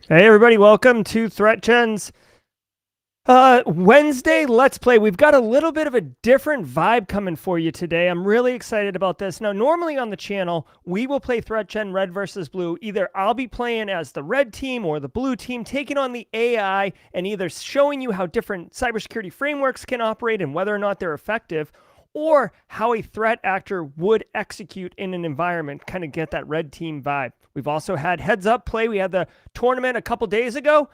Hey everybody, welcome to ThreatGEN's Wednesday Let's Play. We've got a little bit of a different vibe coming for you today. I'm really excited about this. Now, normally on the channel, we will play ThreatGEN Red versus Blue. Either I'll be playing as the red team or the blue team, taking on the AI and either showing you how different cybersecurity frameworks can operate and whether or not they're effective, or how a threat actor would execute in an environment, kind of get that red team vibe. We've also had heads up play. We had the tournament a couple days ago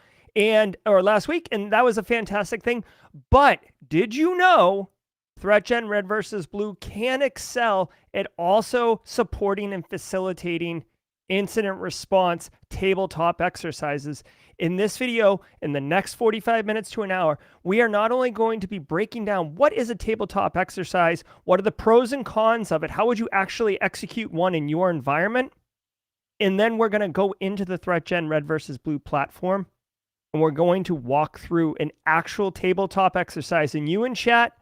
or last week, and that was a fantastic thing. But did you know ThreatGEN Red versus Blue can excel at also supporting and facilitating incident response tabletop exercises? In this video, in the next 45 minutes to an hour, we are not only going to be breaking down what is a tabletop exercise, what are the pros and cons of it, how would you actually execute one in your environment, and then we're going to go into the ThreatGEN Red versus Blue platform, and we're going to walk through an actual tabletop exercise. And you in chat,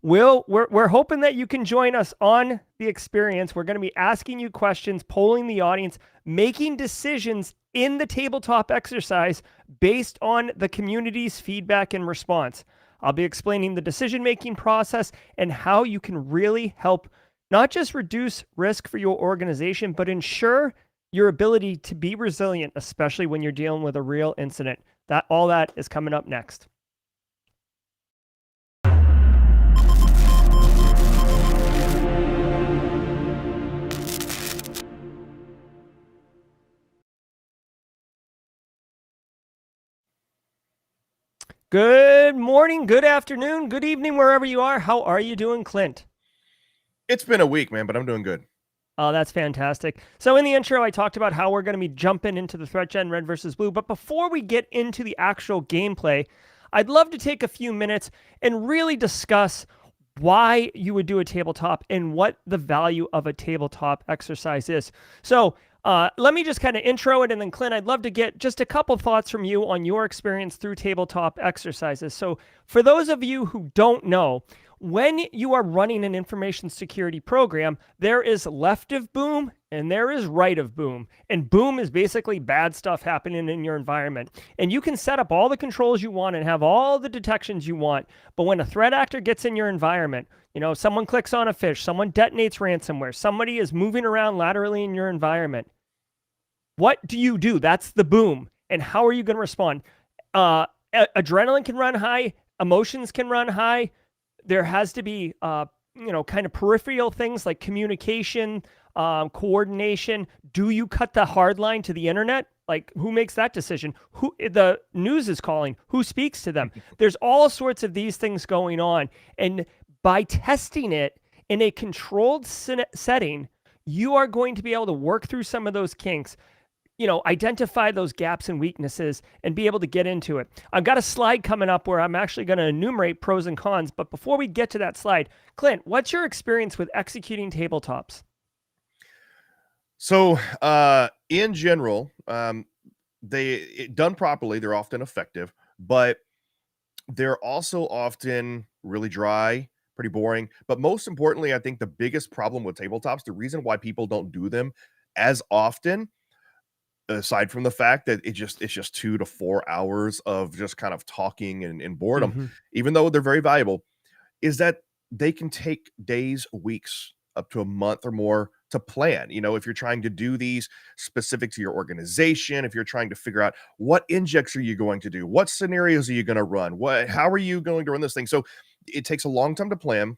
we're hoping that you can join us on the experience. We're going to be asking you questions, polling the audience, making decisions in the tabletop exercise based on the community's feedback and response. I'll be explaining the decision-making process and how you can really help not just reduce risk for your organization, but ensure your ability to be resilient, especially when you're dealing with a real incident. All that is coming up next. Good morning, good afternoon, good evening, wherever you are. How are you doing, Clint? It's been a week, man, but I'm doing good. Oh, that's fantastic. So in the intro, I talked about how we're going to be jumping into the ThreatGEN Red versus Blue. But before we get into the actual gameplay, I'd love to take a few minutes and really discuss why you would do a tabletop and what the value of a tabletop exercise is. So let me just kind of intro it, and then Clint, I'd love to get just a couple thoughts from you on your experience through tabletop exercises. So for those of you who don't know, when you are running an information security program, there is left of boom and there is right of boom. And boom is basically bad stuff happening in your environment. And you can set up all the controls you want and have all the detections you want. But when a threat actor gets in your environment, someone clicks on a fish, someone detonates ransomware, somebody is moving around laterally in your environment, what do you do? That's the boom. And how are you going to respond? Adrenaline can run high. Emotions can run high. There has to be, kind of peripheral things like communication, coordination. Do you cut the hard line to the internet? Like, who makes that decision? Who the news is calling? Who speaks to them? There's all sorts of these things going on. And by testing it in a controlled setting, you are going to be able to work through some of those kinks, identify those gaps and weaknesses and be able to get into it. I've got a slide coming up where I'm actually going to enumerate pros and cons. But before we get to that slide, Clint, what's your experience with executing tabletops? So in general, done properly, they're often effective, but they're also often really dry, pretty boring. But most importantly, I think the biggest problem with tabletops, the reason why people don't do them as often, aside from the fact that it's just 2 to 4 hours of just kind of talking and boredom, even though they're very valuable, is that they can take days, weeks, up to a month or more to plan. If you're trying to do these specific to your organization, if you're trying to figure out what injects are you going to do, what scenarios are you going to run, how are you going to run this thing? So it takes a long time to plan.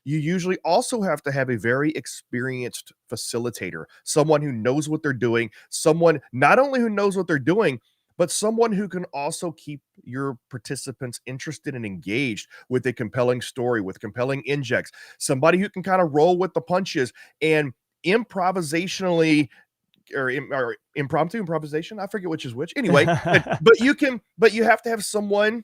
You usually also have to have a very experienced facilitator, someone who knows what they're doing, someone not only who knows what they're doing, but someone who can also keep your participants interested and engaged with a compelling story, with compelling injects, somebody who can kind of roll with the punches and improvisationally or impromptu improvisation. I forget which is which. Anyway, but you have to have someone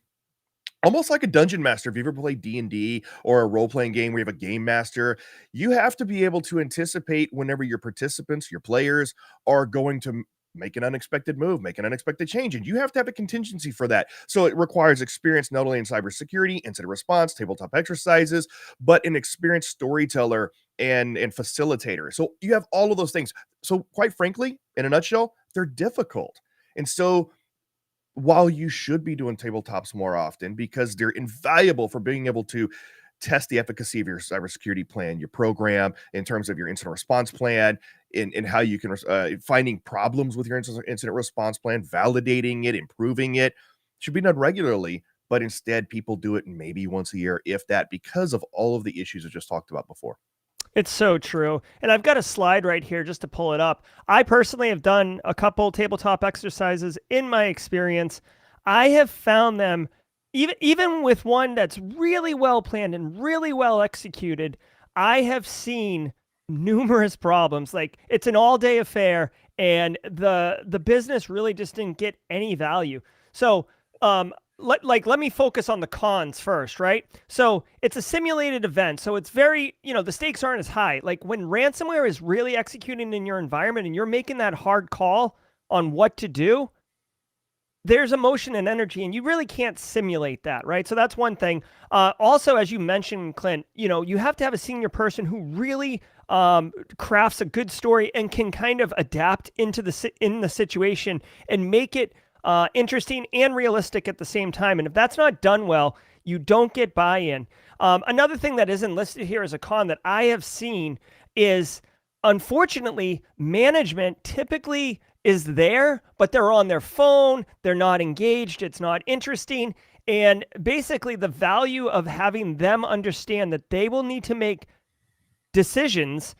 almost like a dungeon master. If you ever played D&D or a role-playing game where you have a game master, you have to be able to anticipate whenever your participants, your players, are going to make an unexpected move, make an unexpected change, and you have to have a contingency for that. So it requires experience not only in cybersecurity, incident response, tabletop exercises, but an experienced storyteller and facilitator. So you have all of those things. So quite frankly, in a nutshell, they're difficult. And so while you should be doing tabletops more often because they're invaluable for being able to test the efficacy of your cybersecurity plan, your program, in terms of your incident response plan, in how you can finding problems with your incident response plan, validating it, improving it, should be done regularly. But instead, people do it maybe once a year, if that, because of all of the issues I just talked about before. It's so true. And I've got a slide right here just to pull it up. I personally have done a couple tabletop exercises in my experience. I have found them, even with one that's really well planned and really well executed, I have seen numerous problems. Like, it's an all-day affair and the business really just didn't get any value. So let me focus on the cons first, right? So it's a simulated event. So it's very, the stakes aren't as high. Like, when ransomware is really executing in your environment and you're making that hard call on what to do, there's emotion and energy, and you really can't simulate that, right? So that's one thing. Also, as you mentioned, Clint, you have to have a senior person who really crafts a good story and can kind of adapt into in the situation and make it interesting and realistic at the same time. And if that's not done well, you don't get buy-in. Another thing that isn't listed here as a con that I have seen is, unfortunately, management typically is there, but they're on their phone, they're not engaged, it's not interesting. And basically, the value of having them understand that they will need to make decisions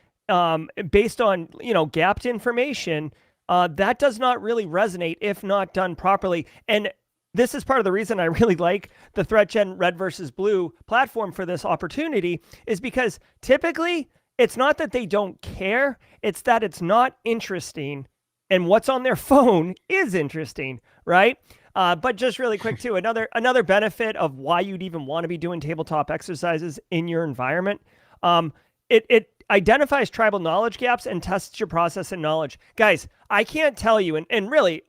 based on, gapped information, that does not really resonate if not done properly. And this is part of the reason I really like the ThreatGEN Red versus Blue platform for this opportunity, is because typically it's not that they don't care, it's that it's not interesting. And what's on their phone is interesting, right? But just really quick too, another benefit of why you'd even want to be doing tabletop exercises in your environment, it identifies tribal knowledge gaps and tests your process and knowledge. Guys, I can't tell you, and really,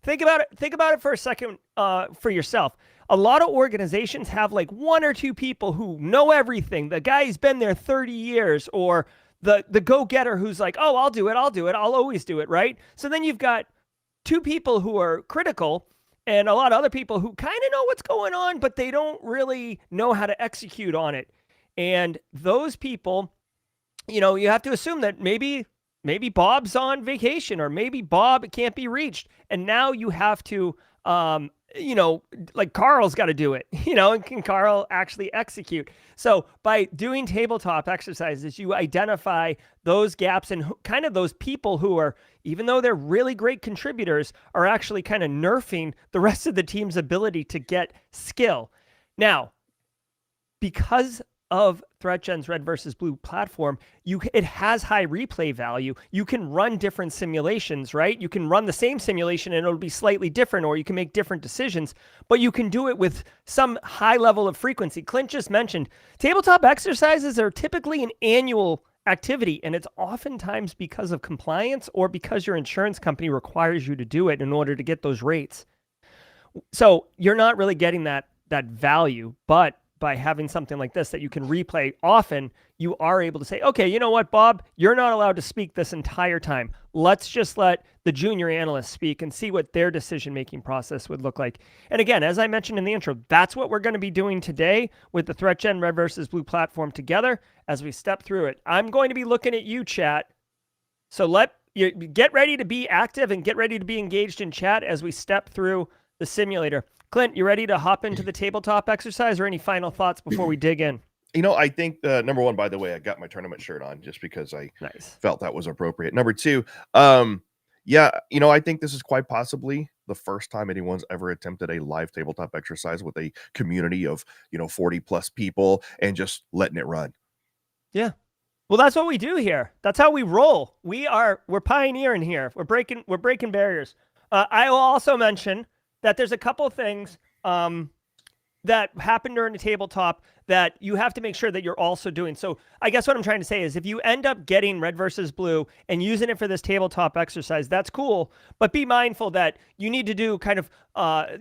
think about it for a second for yourself. A lot of organizations have like one or two people who know everything. The guy's been there 30 years, or the go-getter who's like, oh, I'll do it, I'll always do it, right? So then you've got two people who are critical and a lot of other people who kind of know what's going on, but they don't really know how to execute on it. And those people, you have to assume that maybe Bob's on vacation, or maybe Bob can't be reached. And now you have to, like, Carl's got to do it, and can Carl actually execute? So by doing tabletop exercises, you identify those gaps and kind of those people who are, even though they're really great contributors, are actually kind of nerfing the rest of the team's ability to get skill. Now, because of ThreatGEN's Red versus Blue platform, it has high replay value. You can run different simulations, right? You can run the same simulation and it'll be slightly different, or you can make different decisions, but you can do it with some high level of frequency. Clint just mentioned tabletop exercises are typically an annual activity, and it's oftentimes because of compliance or because your insurance company requires you to do it in order to get those rates. So you're not really getting that value, but by having something like this that you can replay often, you are able to say, okay, you know what, Bob, you're not allowed to speak this entire time. Let's just let the junior analysts speak and see what their decision-making process would look like. And again, as I mentioned in the intro, that's what we're going to be doing today with the ThreatGEN Red versus Blue platform together as we step through it. I'm going to be looking at you, chat. So you get ready to be active and get ready to be engaged in chat as we step through the simulator. Clint, you ready to hop into the tabletop exercise, or any final thoughts before we dig in? I think number one, by the way, I got my tournament shirt on just because I felt that was appropriate. Number two, I think this is quite possibly the first time anyone's ever attempted a live tabletop exercise with a community of, 40 plus people and just letting it run. Yeah. Well, that's what we do here. That's how we roll. We're pioneering here. We're breaking barriers. I will also mention that there's a couple of things that happen during a tabletop that you have to make sure that you're also doing. So I guess what I'm trying to say is if you end up getting red versus blue and using it for this tabletop exercise, that's cool. But be mindful that you need to do kind of,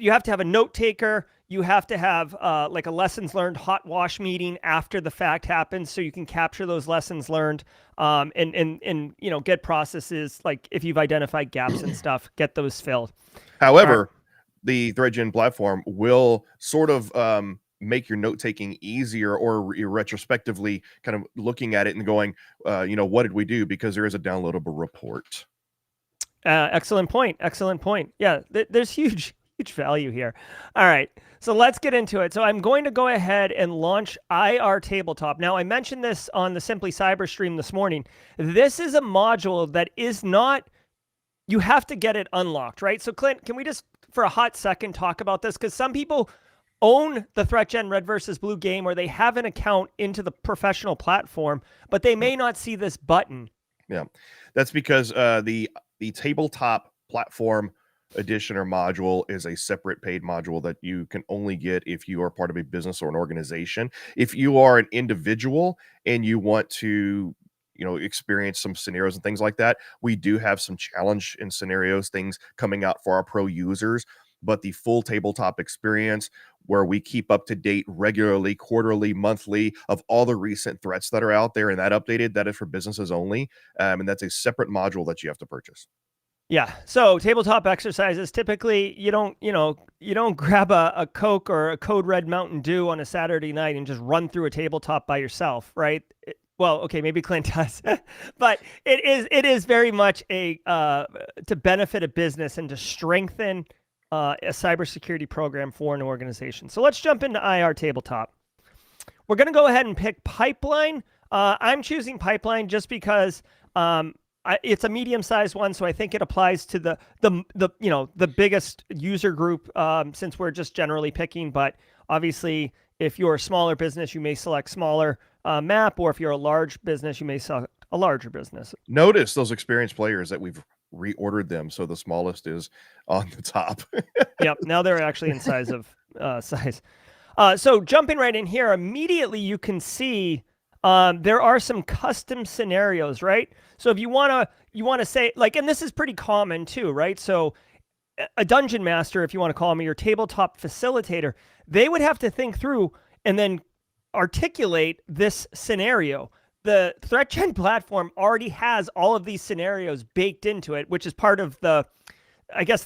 you have to have a note taker. You have to have like a lessons learned hot wash meeting after the fact happens so you can capture those lessons learned and get processes like if you've identified gaps and stuff, get those filled. However, the ThreatGEN platform will sort of make your note taking easier, or you're retrospectively kind of looking at it and going, what did we do? Because there is a downloadable report. Excellent point. Excellent point. Yeah, there's huge value here. All right, so let's get into it. So I'm going to go ahead and launch IR Tabletop. Now, I mentioned this on the Simply Cyber stream this morning. This is a module that is not, you have to get it unlocked, right? So Clint, can we just for a hot second talk about this? Because some people own the ThreatGEN Red versus Blue game, or they have an account into the professional platform, but they may not see this button. Yeah, that's because the tabletop platform edition or module is a separate paid module that you can only get if you are part of a business or an organization. If you are an individual and you want to experience some scenarios and things like that, we do have some challenge and scenarios things coming out for our pro users. But the full tabletop experience, where we keep up to date regularly, quarterly, monthly, of all the recent threats that are out there and that updated, that is for businesses only. And that's a separate module that you have to purchase. Yeah. So tabletop exercises, typically you don't grab a Coke or a Code Red Mountain Dew on a Saturday night and just run through a tabletop by yourself, right? Well, okay, maybe Clint does, but it is very much to benefit a business and to strengthen a cybersecurity program for an organization. So let's jump into IR Tabletop. We're going to go ahead and pick Pipeline. I'm choosing Pipeline just because it's a medium-sized one, so I think it applies to the biggest user group since we're just generally picking. But obviously, if you're a smaller business, you may select smaller map, or if you're a large business, you may select a larger business. Notice those experienced players that we've reordered them, so the smallest is on the top. Yep, now they're actually in size. So jumping right in here, immediately you can see there are some custom scenarios, right? So if you want to say, like, and this is pretty common too, right? So a dungeon master, if you want to call them, your tabletop facilitator, they would have to think through and then articulate this scenario. The ThreatGEN platform already has all of these scenarios baked into it, which is part of the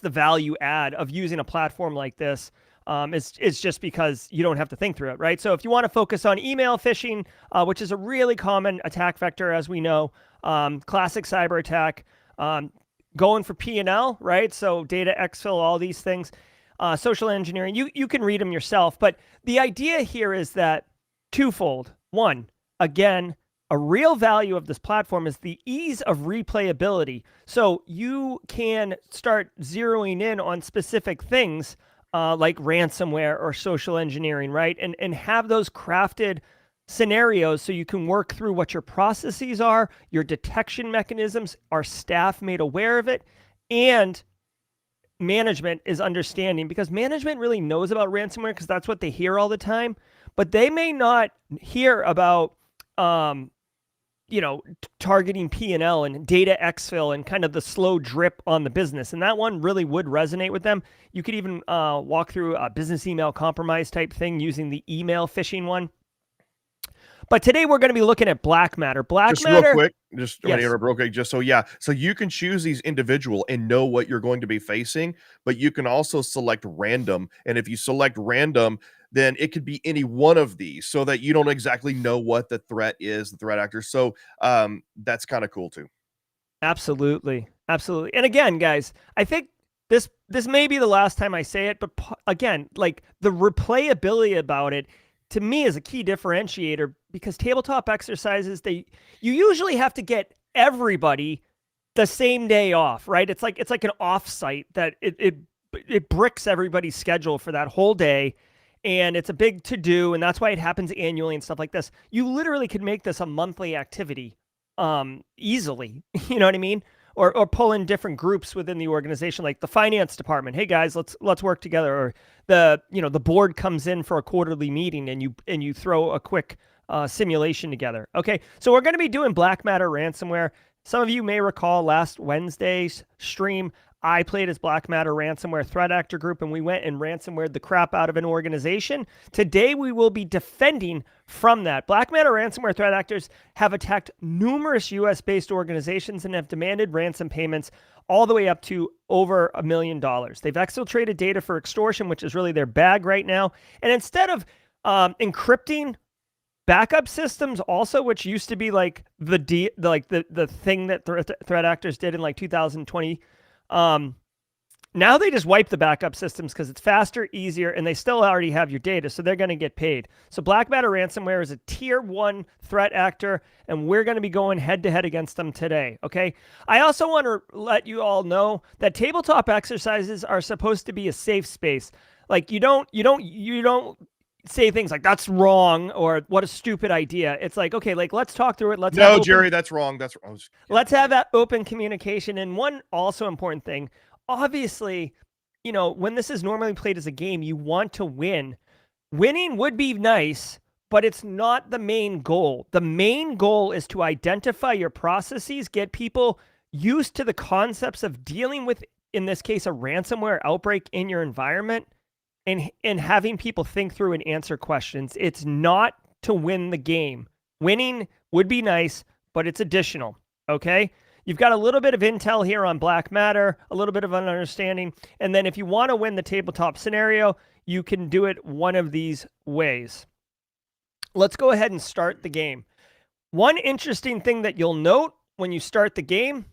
value add of using a platform like this. It's just because you don't have to think through it, right? So if you want to focus on email phishing, which is a really common attack vector, as we know, classic cyber attack, going for P&L, right? So data exfil, all these things, social engineering, you can read them yourself. But the idea here is that twofold. One, again, a real value of this platform is the ease of replayability. So you can start zeroing in on specific things like ransomware or social engineering, right? And have those crafted scenarios so you can work through what your processes are, your detection mechanisms, are staff made aware of it, and management is understanding, because management really knows about ransomware because that's what they hear all the time, but they may not hear about targeting P&L and data exfil and kind of the slow drip on the business. And that one really would resonate with them. You could even walk through a business email compromise type thing using the email phishing one. But today we're going to be looking at Black Matter. Just real quick, so you can choose these individual and know what you're going to be facing, but you can also select random. And if you select random, then it could be any one of these, so that you don't exactly know what the threat is, the threat actor. So that's kind of cool too. Absolutely. And again, guys, I think this may be the last time I say it, but again, like, the replayability about it to me is a key differentiator, because tabletop exercises, you usually have to get everybody the same day off, right? It's like an off-site that it bricks everybody's schedule for that whole day. and it's a big to-do, and that's why it happens annually and stuff like this. You literally could make this a monthly activity easily. You know what I mean? Or pull in different groups within the organization, like the finance department. Hey guys, let's work together. Or the board comes in for a quarterly meeting, and you throw a quick simulation together. Okay, so we're going to be doing Black Matter ransomware. Some of you may recall last Wednesday's stream, I played as Black Matter ransomware threat actor group, and we went and ransomwared the crap out of an organization. Today, we will be defending from that. Black Matter ransomware threat actors have attacked numerous US-based organizations and have demanded ransom payments all the way up to over $1 million. They've exfiltrated data for extortion, which is really their bag right now. And instead of encrypting backup systems also, which used to be like the thing that threat actors did in like 2020, now they just wipe the backup systems because it's faster, easier, and they still already have your data, so they're going to get paid. So Black Matter ransomware is a tier 1 threat actor, and we're going to be going head-to-head against them today, okay? I also want to let you all know that tabletop exercises are supposed to be a safe space. Like, you don't say things like that's wrong or what a stupid idea. It's like, okay, like let's talk through it. Jerry, that's wrong. That's wrong. Let's have that open communication. And one also important thing, obviously, when this is normally played as a game, you want to win. Winning would be nice, but it's not the main goal. The main goal is to identify your processes, get people used to the concepts of dealing with, in this case, a ransomware outbreak in your environment, and having people think through and answer questions. It's not to win the game. Winning would be nice, but it's additional, okay? You've got a little bit of intel here on Black Matter, a little bit of an understanding, and then if you want to win the tabletop scenario, you can do it one of these ways. Let's go ahead and start the game. One interesting thing that you'll note when you start the game,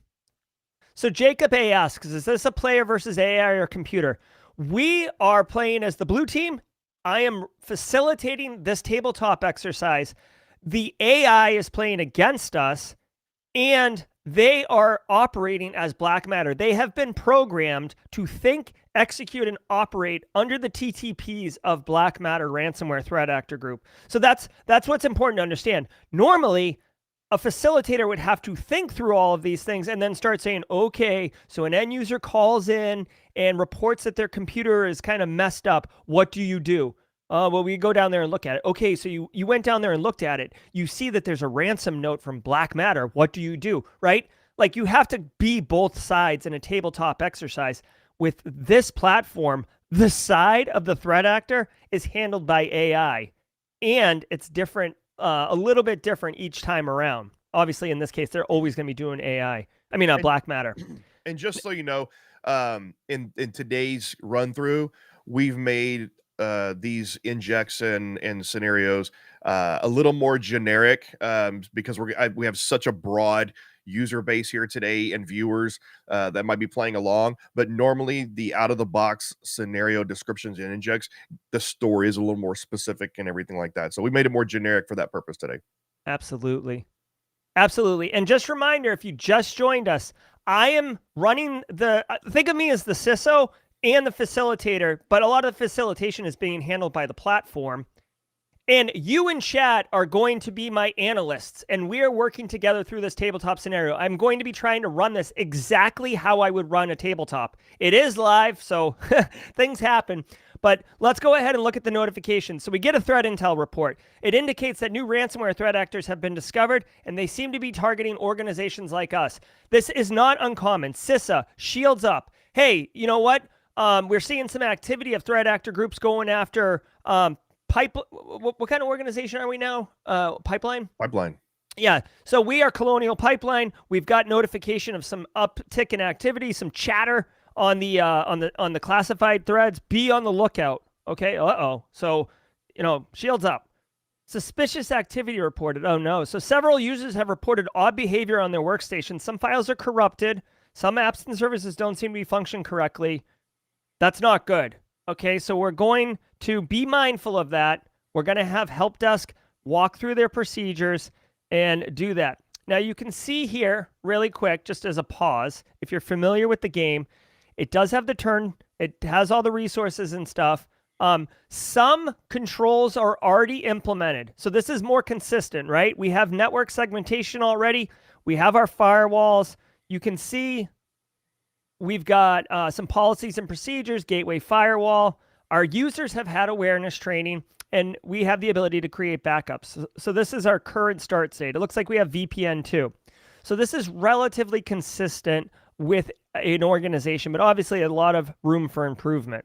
so Jacob A asks, is this a player versus AI or computer? We are playing as the blue team. I am facilitating this tabletop exercise. The AI is playing against us, and they are operating as Black Matter. They have been programmed to think, execute, and operate under the TTPs of Black Matter ransomware threat actor group. So that's what's important to understand. Normally, a facilitator would have to think through all of these things and then start saying, okay, so an end user calls in and reports that their computer is kind of messed up. What do you do? Well, we go down there and look at it. Okay, so you went down there and looked at it. You see that there's a ransom note from Black Matter. What do you do, right? Like, you have to be both sides in a tabletop exercise. With this platform, the side of the threat actor is handled by AI, and it's different, a little bit different each time around. Obviously, in this case, they're always going to be doing AI. I mean, Black Matter. And just so you know, in today's run through, we've made these injects and scenarios a little more generic because we have such a broad user base here today and viewers that might be playing along. But normally the out of the box scenario descriptions and injects, the story is a little more specific and everything like that. So we made it more generic for that purpose today. Absolutely. Absolutely. And just a reminder, if you just joined us, I am running think of me as the CISO and the facilitator, but a lot of the facilitation is being handled by the platform. And you in chat are going to be my analysts, and we are working together through this tabletop scenario. I'm going to be trying to run this exactly how I would run a tabletop. It is live, so things happen. But let's go ahead and look at the notifications. So we get a threat intel report. It indicates that new ransomware threat actors have been discovered, and they seem to be targeting organizations like us. This is not uncommon. CISA, shields up. Hey, you know what? We're seeing some activity of threat actor groups going after what kind of organization are we now? Pipeline? Pipeline. Yeah. So we are Colonial Pipeline. We've got notification of some uptick in activity, some chatter on the classified threads. Be on the lookout. Okay. So, shields up. Suspicious activity reported. Oh no. So several users have reported odd behavior on their workstations. Some files are corrupted. Some apps and services don't seem to be functioning correctly. That's not good. Okay, so we're going to be mindful of that. We're going to have help desk walk through their procedures and do that. Now you can see here really quick, just as a pause, if you're familiar with the game, it does have the turn. It has all the resources and stuff. Some controls are already implemented. So this is more consistent, right? We have network segmentation already. We have our firewalls. You can see we've got some policies and procedures, gateway firewall. Our users have had awareness training, and we have the ability to create backups. So this is our current start state. It looks like we have VPN too. So this is relatively consistent with an organization, but obviously a lot of room for improvement.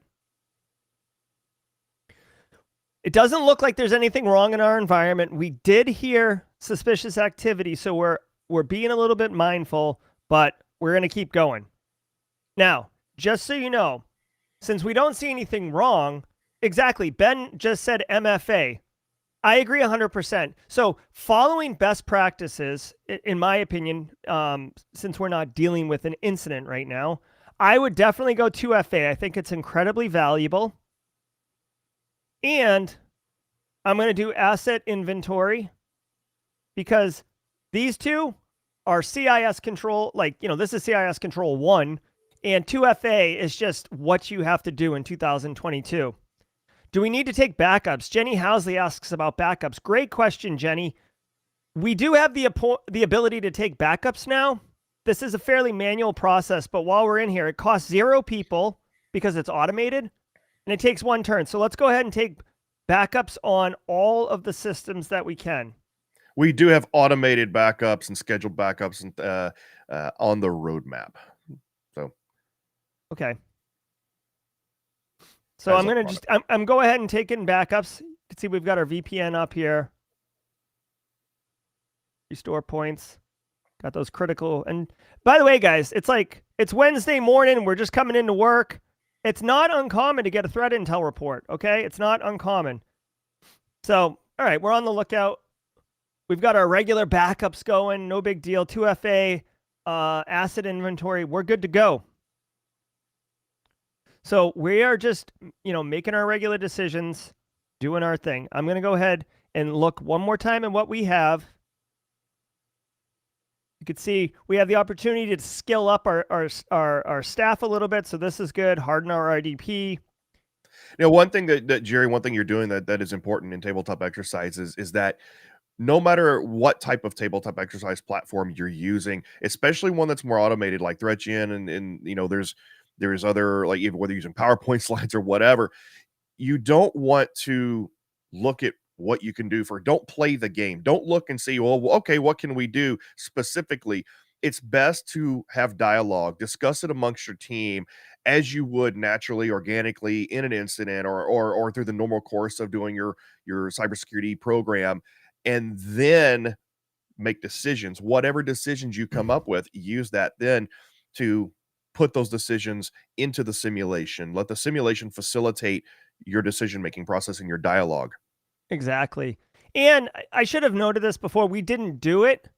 It doesn't look like there's anything wrong in our environment. We did hear suspicious activity, so we're being a little bit mindful, but we're going to keep going. Now, just so you know, since we don't see anything wrong, exactly, Ben just said MFA. I agree 100%. So following best practices, in my opinion, since we're not dealing with an incident right now, I would definitely go 2FA. I think it's incredibly valuable. And I'm going to do asset inventory because these two are CIS control. Like, this is CIS control 1, and 2FA is just what you have to do in 2022. Do we need to take backups? Jenny Housley asks about backups. Great question, Jenny. We do have the ability to take backups now. This is a fairly manual process, but while we're in here, it costs 0 people because it's automated, and it takes 1 turn. So let's go ahead and take backups on all of the systems that we can. We do have automated backups and scheduled backups on the roadmap. So, okay. So I'm going to just, I'm go ahead and take in backups. You can see we've got our VPN up here. Restore points. Got those critical. And by the way, guys, it's Wednesday morning. We're just coming into work. It's not uncommon to get a threat intel report, okay? It's not uncommon. So, all right, we're on the lookout. We've got our regular backups going. No big deal. 2FA, asset inventory. We're good to go. So we are just, making our regular decisions, doing our thing. I'm going to go ahead and look one more time at what we have. You can see we have the opportunity to skill up our staff a little bit. So this is good. Harden our IDP. One thing that Jerry, one thing you're doing that is important in tabletop exercises is that no matter what type of tabletop exercise platform you're using, especially one that's more automated like ThreatGEN and there's other, like even whether you're using PowerPoint slides or whatever, you don't want to look at what you can do don't play the game. Don't look and see, well, okay, what can we do specifically? It's best to have dialogue, discuss it amongst your team as you would naturally, organically in an incident or through the normal course of doing your cybersecurity program, and then make decisions. Whatever decisions you come up with, use that then to put those decisions into the simulation. Let the simulation facilitate your decision-making process and your dialogue. Exactly. And I should have noted this before. We didn't do it,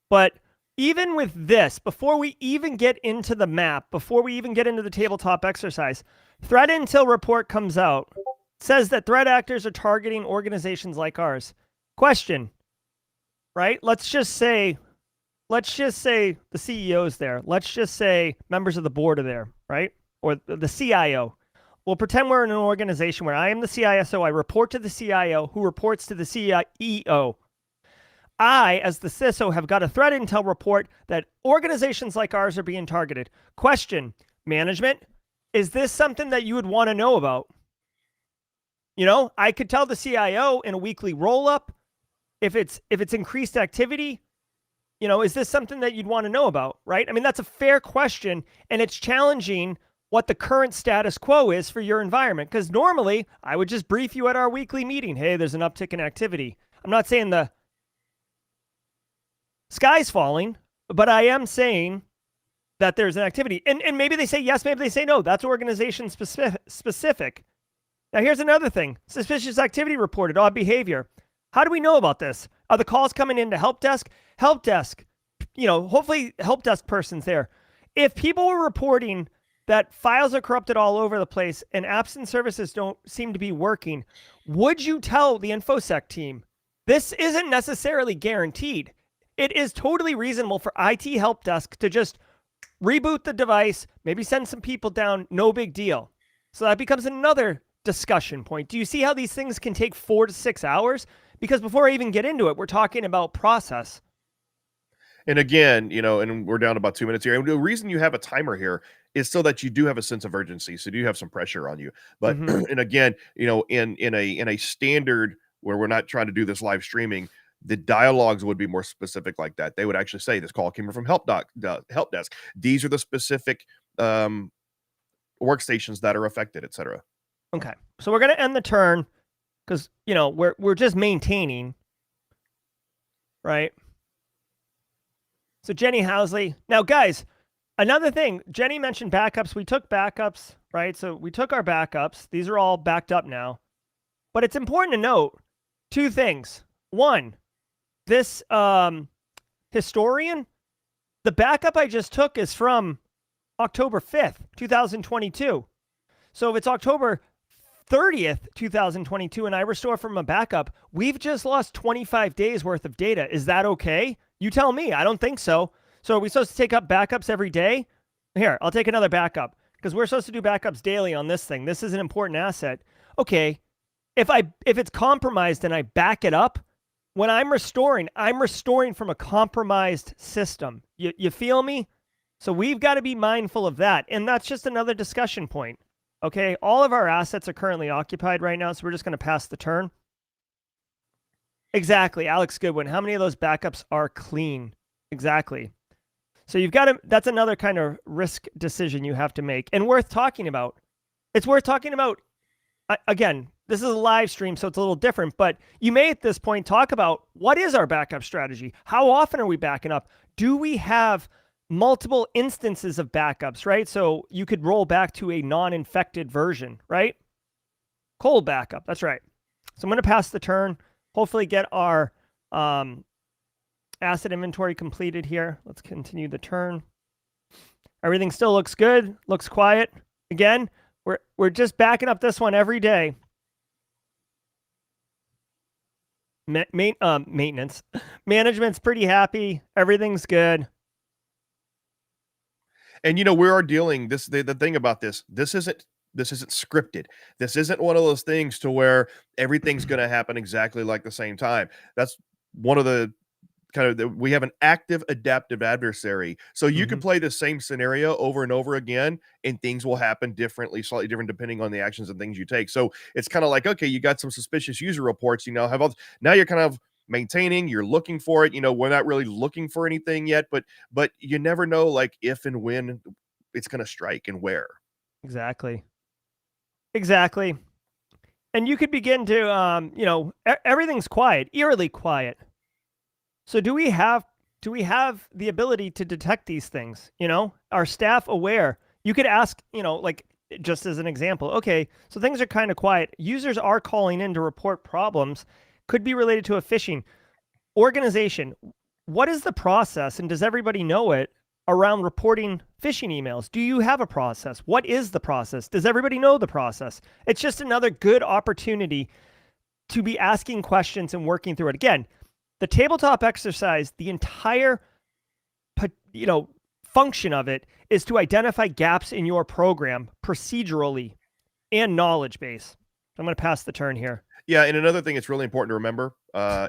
but even with this, before we even get into the map, before we even get into the tabletop exercise, threat intel report comes out, says that threat actors are targeting organizations like ours. Question, right? Let's just say the CEO's there. Let's just say members of the board are there, right? Or the CIO. We'll pretend we're in an organization where I am the CISO. I report to the CIO, who reports to the CEO. I, as the CISO, have got a threat intel report that organizations like ours are being targeted. Question, management, is this something that you would want to know about? I could tell the CIO in a weekly roll-up if it's increased activity. Is this something that you'd want to know about, right? I mean, that's a fair question, and it's challenging what the current status quo is for your environment. Because normally, I would just brief you at our weekly meeting. Hey, there's an uptick in activity. I'm not saying the sky's falling, but I am saying that there's an activity. And maybe they say yes, maybe they say no. That's organization specific. Now, here's another thing. Suspicious activity reported, odd behavior. How do we know about this? Are the calls coming into help desk? Help desk, hopefully help desk person's there. If people were reporting that files are corrupted all over the place and apps and services don't seem to be working, would you tell the InfoSec team? This isn't necessarily guaranteed. It is totally reasonable for IT help desk to just reboot the device, maybe send some people down, no big deal. So that becomes another discussion point. Do you see how these things can take 4 to 6 hours? Because before I even get into it, we're talking about process. And again, and we're down to about 2 minutes here. And the reason you have a timer here is so that you do have a sense of urgency. So do you have some pressure on you. But and again, in a standard where we're not trying to do this live streaming, the dialogues would be more specific like that. They would actually say this call came from help desk. These are the specific workstations that are affected, etc. Okay. So we're going to end the turn because, we're just maintaining, right? So Jenny Housley. Now, guys, another thing, Jenny mentioned backups. We took backups, right? So we took our backups. These are all backed up now. But it's important to note 2 things. One, this historian, the backup I just took is from October 5th, 2022. So if it's October 30th, 2022, and I restore from a backup, we've just lost 25 days worth of data. Is that okay? You tell me. I don't think so. So are we supposed to take up backups every day? Here, I'll take another backup because we're supposed to do backups daily on this thing. This is an important asset. Okay. If it's compromised and I back it up, when I'm restoring from a compromised system. You feel me? So we've got to be mindful of that. And that's just another discussion point. Okay, all of our assets are currently occupied right now, so we're just going to pass the turn. Exactly, Alex Goodwin. How many of those backups are clean? Exactly. So you've got to, that's another kind of risk decision you have to make and worth talking about. It's worth talking about, again, this is a live stream, so it's a little different, but you may at this point talk about what is our backup strategy? How often are we backing up? Do we have multiple instances of backups, right? So you could roll back to a non-infected version, right? Cold backup, that's right. So I'm going to pass the turn, hopefully get our asset inventory completed here. Let's continue the turn. Everything still looks good, looks quiet. Again, we're just backing up this one every day. Maintenance. Management's pretty happy. Everything's good. And we are dealing this. The thing about this isn't scripted. This isn't one of those things to where everything's going to happen exactly like the same time. That's one of the we have an active adaptive adversary. So you can play the same scenario over and over again and things will happen differently, slightly different depending on the actions and things you take. So it's kind of like, okay, you got some suspicious user reports, now you're kind of maintaining, you're looking for it. We're not really looking for anything yet, but you never know like if and when it's going to strike and where. Exactly. And you could begin to, everything's quiet, eerily quiet. So do we have the ability to detect these things? Are staff aware? You could ask, like just as an example, okay, so things are kind of quiet. Users are calling in to report problems, could be related to a phishing. Organization, what is the process and does everybody know it around reporting phishing emails? Do you have a process? What is the process? Does everybody know the process? It's just another good opportunity to be asking questions and working through it. Again, the tabletop exercise, the entire, function of it is to identify gaps in your program procedurally and knowledge base. I'm going to pass the turn here. Yeah, and another thing that's really important to remember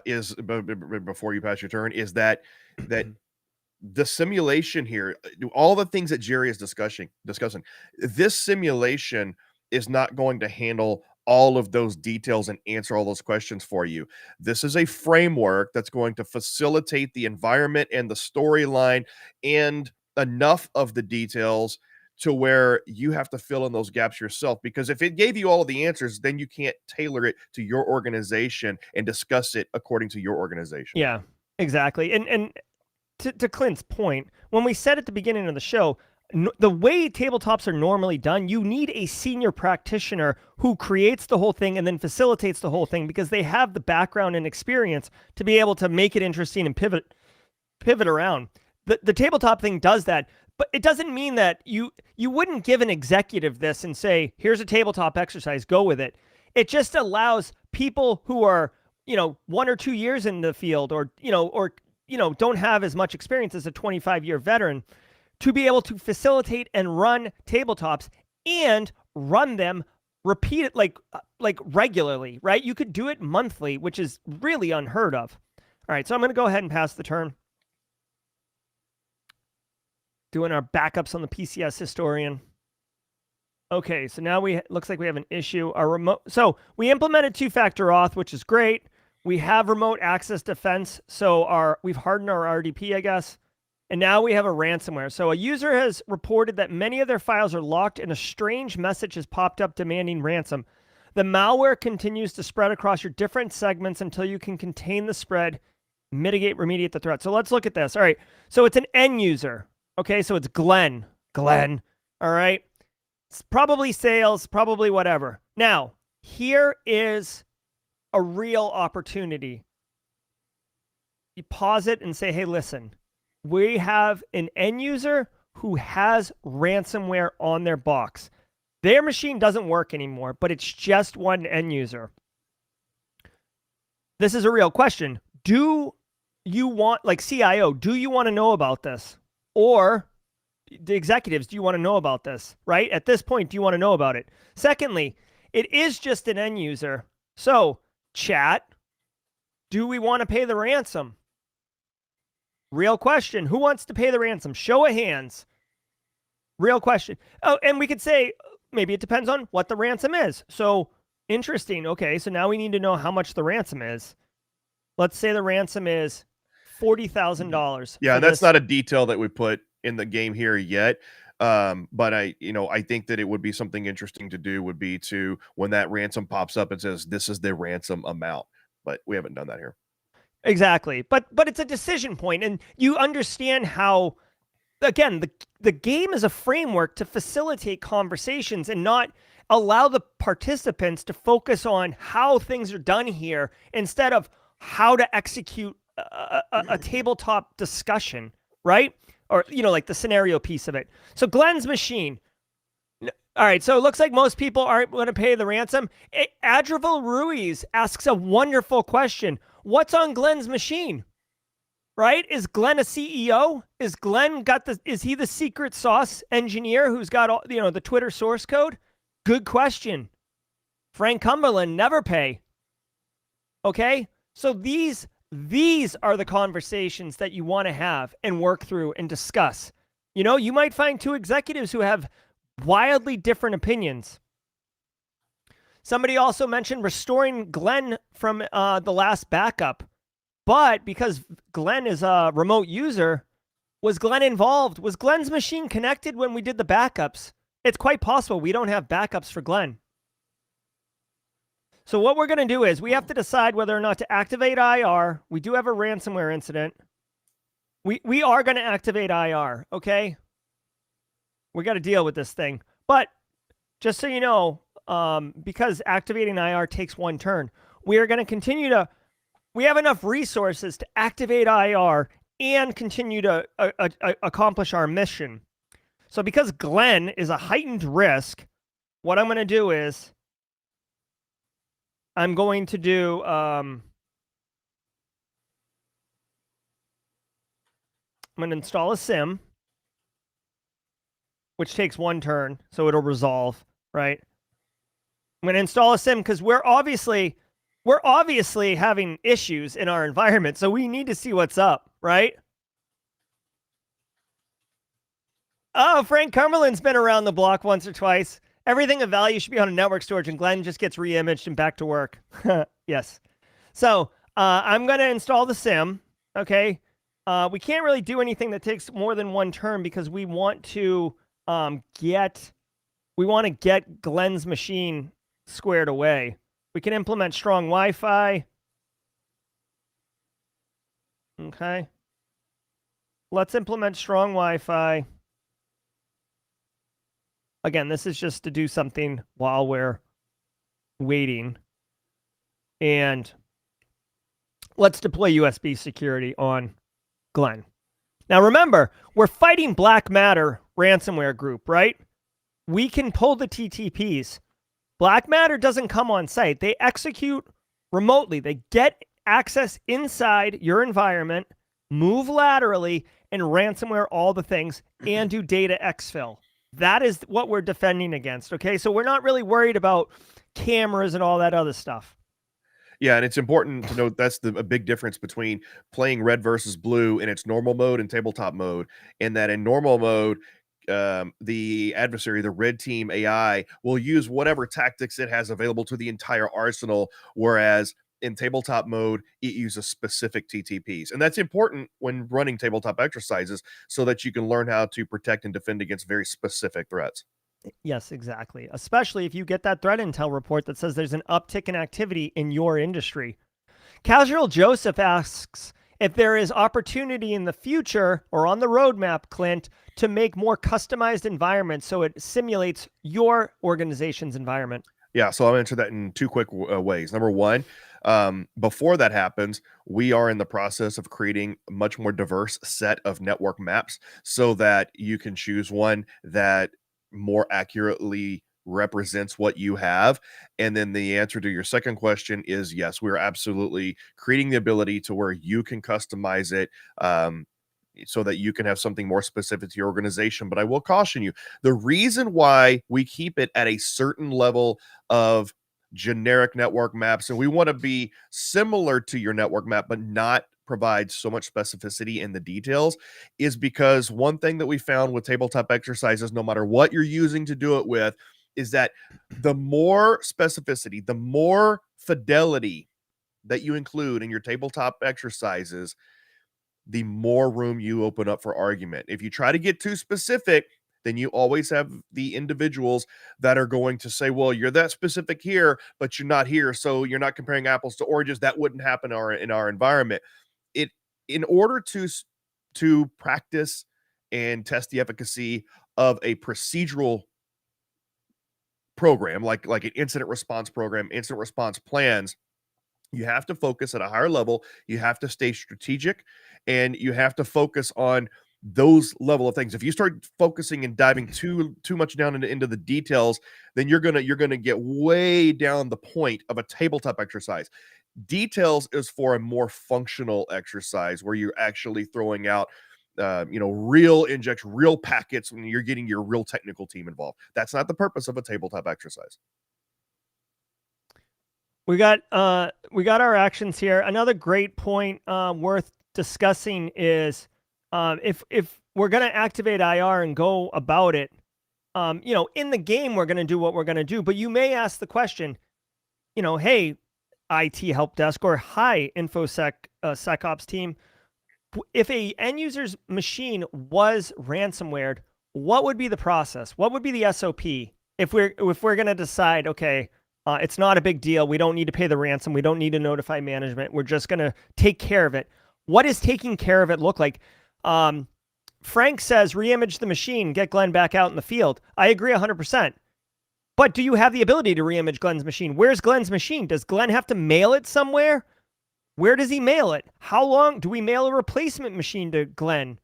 is before you pass your turn is that the simulation here, all the things that Jerry is discussing, this simulation is not going to handle all of those details and answer all those questions for you. This is a framework that's going to facilitate the environment and the storyline and enough of the details to where you have to fill in those gaps yourself. Because if it gave you all of the answers, then you can't tailor it to your organization and discuss it according to your organization. Yeah, exactly. And to Clint's point, when we said at the beginning of the show, the way tabletops are normally done, you need a senior practitioner who creates the whole thing and then facilitates the whole thing because they have the background and experience to be able to make it interesting and pivot around. The tabletop thing does that, but it doesn't mean that you wouldn't give an executive this and say, here's a tabletop exercise, go with it. It just allows people who are, 1 or 2 years in the field or don't have as much experience as a 25-year veteran to be able to facilitate and run tabletops and run them repeat it like regularly, right? You could do it monthly, which is really unheard of. All right, so I'm going to go ahead and pass the turn. Doing our backups on the PCS historian. Okay, so now looks like we have an issue. Our remote, so we implemented two-factor auth, which is great. We have remote access defense, so we've hardened our RDP, I guess. And now we have a ransomware. So a user has reported that many of their files are locked and a strange message has popped up demanding ransom. The malware continues to spread across your different segments until you can contain the spread, remediate the threat. So let's look at this. All right, so it's an end user. Okay, so it's Glenn. All right. It's probably sales, probably whatever. Now, here is a real opportunity. You pause it and say, hey, listen, we have an end user who has ransomware on their box. Their machine doesn't work anymore, but it's just one end user. This is a real question. Do you want, like CIO, do you want to know about this? Or the executives, do you want to know about this, right? At this point, do you want to know about it? Secondly, it is just an end user. So, chat, do we want to pay the ransom? Real question. Who wants to pay the ransom? Show of hands. Real question. Oh, and we could say, maybe it depends on what the ransom is. So, interesting. Okay, so now we need to know how much the ransom is. Let's say the ransom is $40,000. Yeah, that's not a detail that we put in the game here yet. But I think that it would be something interesting to do would be to, when that ransom pops up, it says this is the ransom amount, but we haven't done that here. Exactly. But it's a decision point, and you understand how, again, the game is a framework to facilitate conversations and not allow the participants to focus on how things are done here instead of how to execute a tabletop discussion, right? Or, like the scenario piece of it. So Glenn's machine. All right, so it looks like most people aren't going to pay the ransom. Adrival Ruiz asks a wonderful question. What's on Glenn's machine? Right? Is Glenn a CEO? Is he the secret sauce engineer who's got all, the Twitter source code? Good question. Frank Cumberland, never pay. Okay? So these are the conversations that you want to have and work through and discuss. You might find two executives who have wildly different opinions. Somebody also mentioned restoring Glenn from the last backup. But because Glenn is a remote user, was Glenn involved? Was Glenn's machine connected when we did the backups? It's quite possible we don't have backups for Glenn. So what we're going to do is we have to decide whether or not to activate IR. We do have a ransomware incident. We are going to activate IR, okay? We got to deal with this thing. But just so you know, because activating IR takes one turn, we are going to continue to, we have enough resources to activate IR and continue to accomplish our mission. So because Glenn is a heightened risk, what I'm going to do is I'm going to do I'm going to install a SIM, which takes one turn, so it'll resolve, right? I'm going to install a SIM because we're obviously having issues in our environment, so we need to see what's up, right? Oh, Frank Cumberland's been around the block once or twice. Everything of value should be on a network storage, and Glenn just gets re-imaged and back to work. Yes. So I'm going to install the SIM, okay? We can't really do anything that takes more than one turn because we want to get Glenn's machine squared away. We can implement strong Wi-Fi. Okay. Let's implement strong Wi-Fi. Again, this is just to do something while we're waiting. And let's deploy USB security on Glenn. Now remember, we're fighting Black Matter ransomware group, right? We can pull the TTPs. Black Matter doesn't come on site. They execute remotely. They get access inside your environment, move laterally, and ransomware all the things, and do data exfil. That is what we're defending against. Okay. So we're not really worried about cameras and all that other stuff. Yeah, and it's important to note that's a big difference between playing red versus blue in its normal mode and tabletop mode. In that, in normal mode, the adversary, the red team AI, will use whatever tactics it has available to the entire arsenal, whereas in tabletop mode, it uses specific TTPs. And that's important when running tabletop exercises so that you can learn how to protect and defend against very specific threats. Yes, exactly. Especially if you get that threat intel report that says there's an uptick in activity in your industry. Casual Joseph asks if there is opportunity in the future or on the roadmap, Clint, to make more customized environments so it simulates your organization's environment. Yeah, so I'll answer that in two quick ways. Number one, before that happens, we are in the process of creating a much more diverse set of network maps so that you can choose one that more accurately represents what you have. And then the answer to your second question is yes, we're absolutely creating the ability to where you can customize it. So that you can have something more specific to your organization. But I will caution you, the reason why we keep it at a certain level of generic network maps, and we want to be similar to your network map, but not provide so much specificity in the details, is because one thing that we found with tabletop exercises, no matter what you're using to do it with, is that the more specificity, the more fidelity that you include in your tabletop exercises, the more room you open up for argument. If you try to get too specific, then you always have the individuals that are going to say, well, you're that specific here, but you're not here. So you're not comparing apples to oranges. That wouldn't happen in our environment. It in order to practice and test the efficacy of a procedural program like an incident response program, incident response plans, you have to focus at a higher level. You have to stay strategic and you have to focus on those level of things. If you start focusing and diving too much down into the details, then you're gonna get way down the point of a tabletop exercise. Details is for a more functional exercise where you're actually throwing out real injection, real packets when you're getting your real technical team involved. That's not the purpose of a tabletop exercise. We got our actions here. Another great point worth discussing is if we're going to activate IR and go about it, in the game we're going to do what we're going to do. But you may ask the question, hey, IT help desk or hi infosec SecOps team, if a end user's machine was ransomwared, what would be the process? What would be the SOP if we're going to decide, okay, it's not a big deal. We don't need to pay the ransom. We don't need to notify management. We're just going to take care of it. What does taking care of it look like? Frank says, reimage the machine, get Glenn back out in the field. I agree 100%. But do you have the ability to reimage Glenn's machine? Where's Glenn's machine? Does Glenn have to mail it somewhere? Where does he mail it? How long do we mail a replacement machine to Glenn?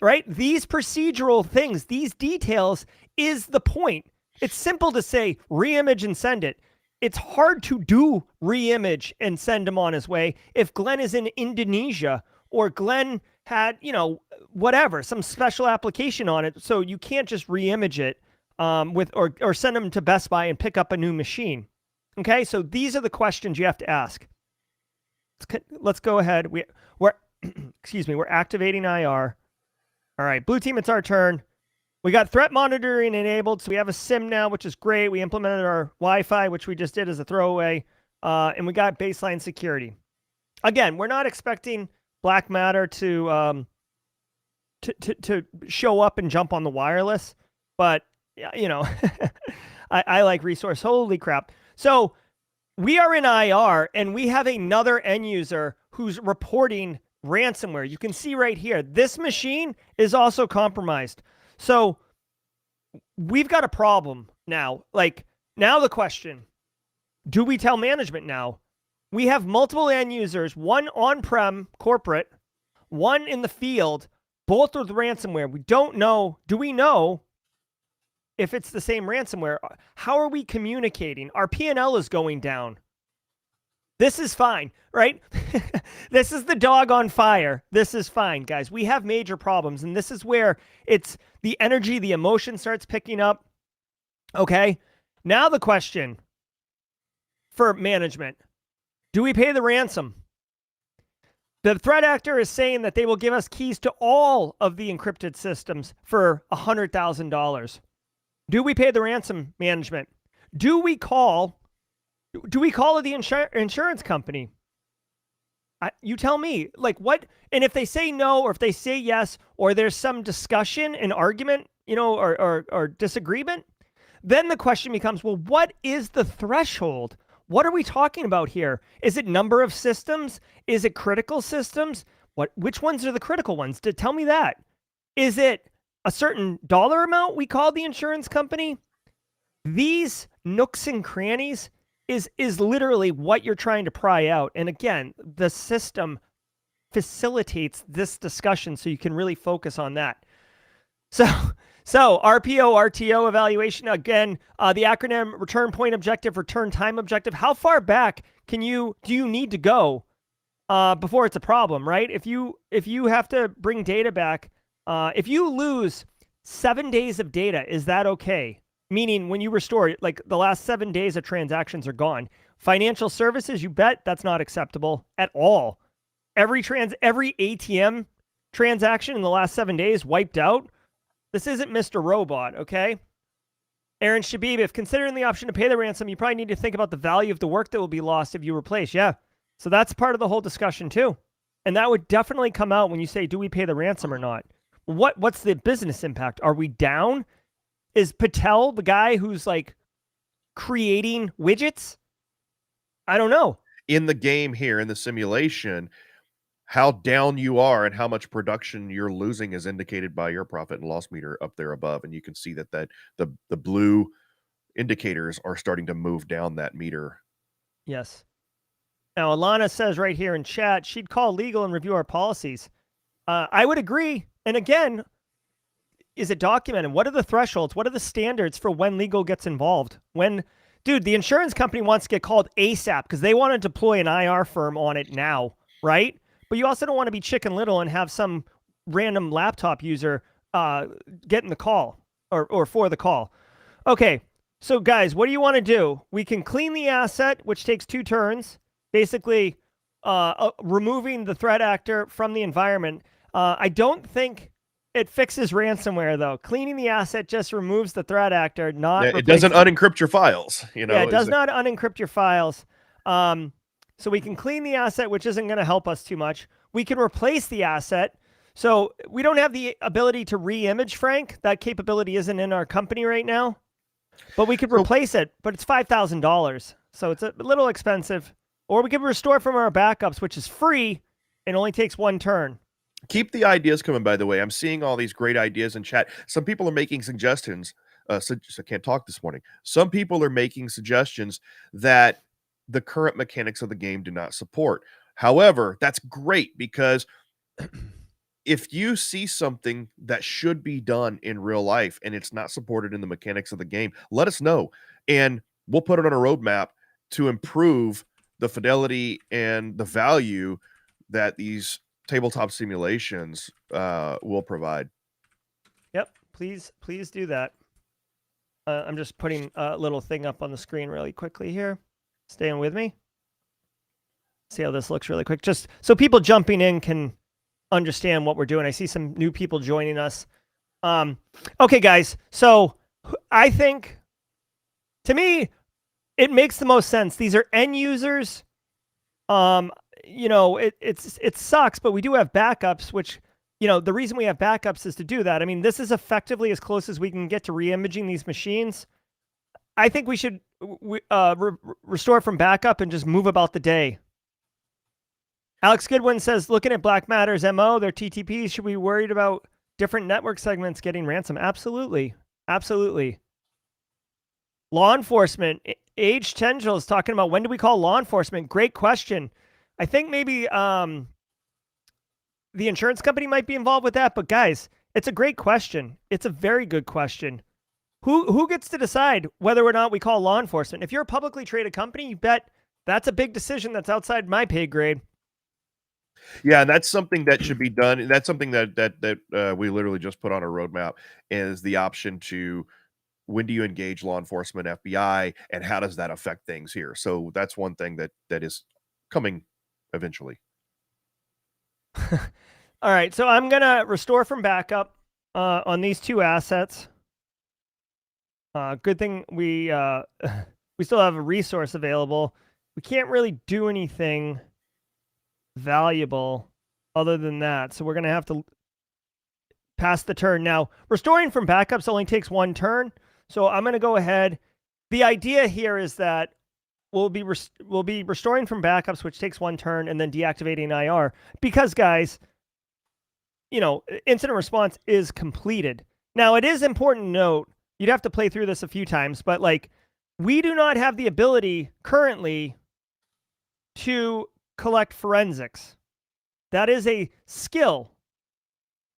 Right? These procedural things, these details is the point. It's simple to say reimage and send it. It's hard to do reimage and send him on his way if Glenn is in Indonesia or Glenn had, whatever, some special application on it. So you can't just reimage it or send him to Best Buy and pick up a new machine. Okay, so these are the questions you have to ask. Let's go ahead. We're excuse me, we're activating IR. All right, blue team, it's our turn. We got threat monitoring enabled, so we have a SIM now, which is great. We implemented our Wi-Fi, which we just did as a throwaway, and we got baseline security. Again, we're not expecting black matter to show up and jump on the wireless, but I like resource. Holy crap! So we are in IR, and we have another end user who's reporting ransomware. You can see right here, this machine is also compromised. So we've got a problem now. Now the question, do we tell management now? We have multiple end users, one on-prem corporate, one in the field, both with ransomware. We don't know. Do we know if it's the same ransomware? How are we communicating? Our P&L is going down. This is fine, right? This is the dog on fire. This is fine, guys. We have major problems, and this is where it's the energy, the emotion starts picking up. Okay. Now the question for management: do we pay the ransom? The threat actor is saying that they will give us keys to all of the encrypted systems for $100,000. Do we pay the ransom, management? Do we call the insurance company? You tell me, like, what? And if they say no, or if they say yes, or there's some discussion and argument, or disagreement, then the question becomes, well, what is the threshold? What are we talking about here? Is it number of systems? Is it critical systems? Which ones are the critical ones? Tell me that. Is it a certain dollar amount we call the insurance company? These nooks and crannies is literally what you're trying to pry out. And again, the system facilitates this discussion so you can really focus on that. So RPO, RTO evaluation, again, the acronym return point objective, return time objective. How far back do you need to go before it's a problem, right? If you have to bring data back, if you lose 7 days of data, is that okay? Meaning when you restore, like the last 7 days of transactions are gone. Financial services, you bet that's not acceptable at all. Every ATM transaction in the last 7 days wiped out. This isn't Mr. Robot, okay? Aaron Shabib, if considering the option to pay the ransom, you probably need to think about the value of the work that will be lost if you replace. Yeah. So that's part of the whole discussion too. And that would definitely come out when you say, do we pay the ransom or not? What's the business impact? Are we down? Is Patel the guy who's like creating widgets? I don't know. In the game here, in the simulation, how down you are and how much production you're losing is indicated by your profit and loss meter up there above. And you can see that the blue indicators are starting to move down that meter. Yes. Now, Alana says right here in chat, she'd call legal and review our policies. I would agree. And again, is it documented? What are the thresholds? What are the standards for when legal gets involved? Dude, the insurance company wants to get called ASAP because they want to deploy an IR firm on it now, right? But you also don't want to be Chicken Little and have some random laptop user getting the call or for the call. Okay, so guys, what do you want to do? We can clean the asset, which takes 2 turns, basically removing the threat actor from the environment. I don't think it fixes ransomware, though. Cleaning the asset just removes the threat actor, it doesn't unencrypt your files. Yeah, it does not unencrypt your files. So we can clean the asset, which isn't going to help us too much. We can replace the asset. So we don't have the ability to re-image, Frank. That capability isn't in our company right now. But we could replace it, but it's $5,000. So it's a little expensive. Or we could restore from our backups, which is free and only takes 1 turn. Keep the ideas coming, by the way. I'm seeing all these great ideas in chat. Some people are making suggestions. I can't talk this morning. Some people are making suggestions that the current mechanics of the game do not support. However, that's great because if you see something that should be done in real life and it's not supported in the mechanics of the game, let us know. And we'll put it on a roadmap to improve the fidelity and the value that these tabletop simulations will provide. Yep. Please do that. I'm just putting a little thing up on the screen really quickly here. Staying with me. See how this looks really quick. Just so people jumping in can understand what we're doing. I see some new people joining us. Okay, guys. So I think, to me, it makes the most sense. These are end users. It sucks, but we do have backups, which, the reason we have backups is to do that. I mean, this is effectively as close as we can get to re-imaging these machines. I think we should restore from backup and just move about the day. Alex Goodwin says, looking at Black Matter's MO, their TTPs, should we be worried about different network segments getting ransom? Absolutely. Absolutely. Law enforcement. Age Tendril is talking about, when do we call law enforcement? Great question. I think maybe the insurance company might be involved with that. But guys, it's a great question. It's a very good question. Who gets to decide whether or not we call law enforcement? If you're a publicly traded company, you bet That's a big decision that's outside my pay grade. Yeah, and that's something that should be done. That's something that we literally just put on a roadmap, is the option to, when do you engage law enforcement, FBI, and how does that affect things here? So that's one thing that is coming eventually. All right, so I'm gonna restore from backup on these two assets. Good thing we we still have a resource available. We can't really do anything valuable other than that, so we're gonna have to pass the turn. Now, restoring from backups only takes one turn, so I'm gonna go ahead. The idea here is that we'll be restoring from backups, which takes one turn, and then deactivating IR, because guys, you know, incident response is completed. Now, it is important to note, you'd have to play through this a few times, but like, we do not have the ability currently to collect forensics. That is a skill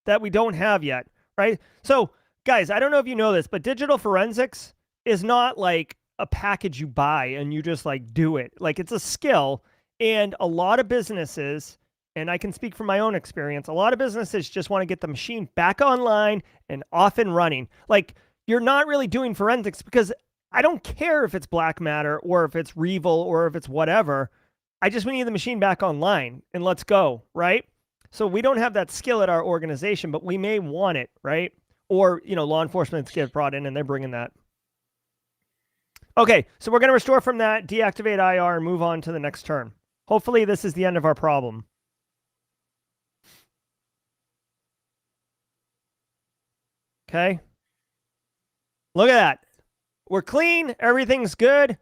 that we don't have yet, right? So, guys, I don't know if you know this, but digital forensics is not like a package you buy and you just like do it. Like, it's a skill, and a lot of businesses, and I can speak from my own experience, a lot of businesses just want to get the machine back online and off and running. Like, you're not really doing forensics, because I don't care if it's black matter or if it's Revil or if it's whatever. I just need the machine back online and let's go, right? So we don't have that skill at our organization, but we may want it, right? Or, you know, law enforcement get brought in and they're bringing that. Okay, so we're going to restore from that, deactivate IR, and move on to the next turn. Hopefully this is the end of our problem. Okay. Look at that. We're clean. Everything's good.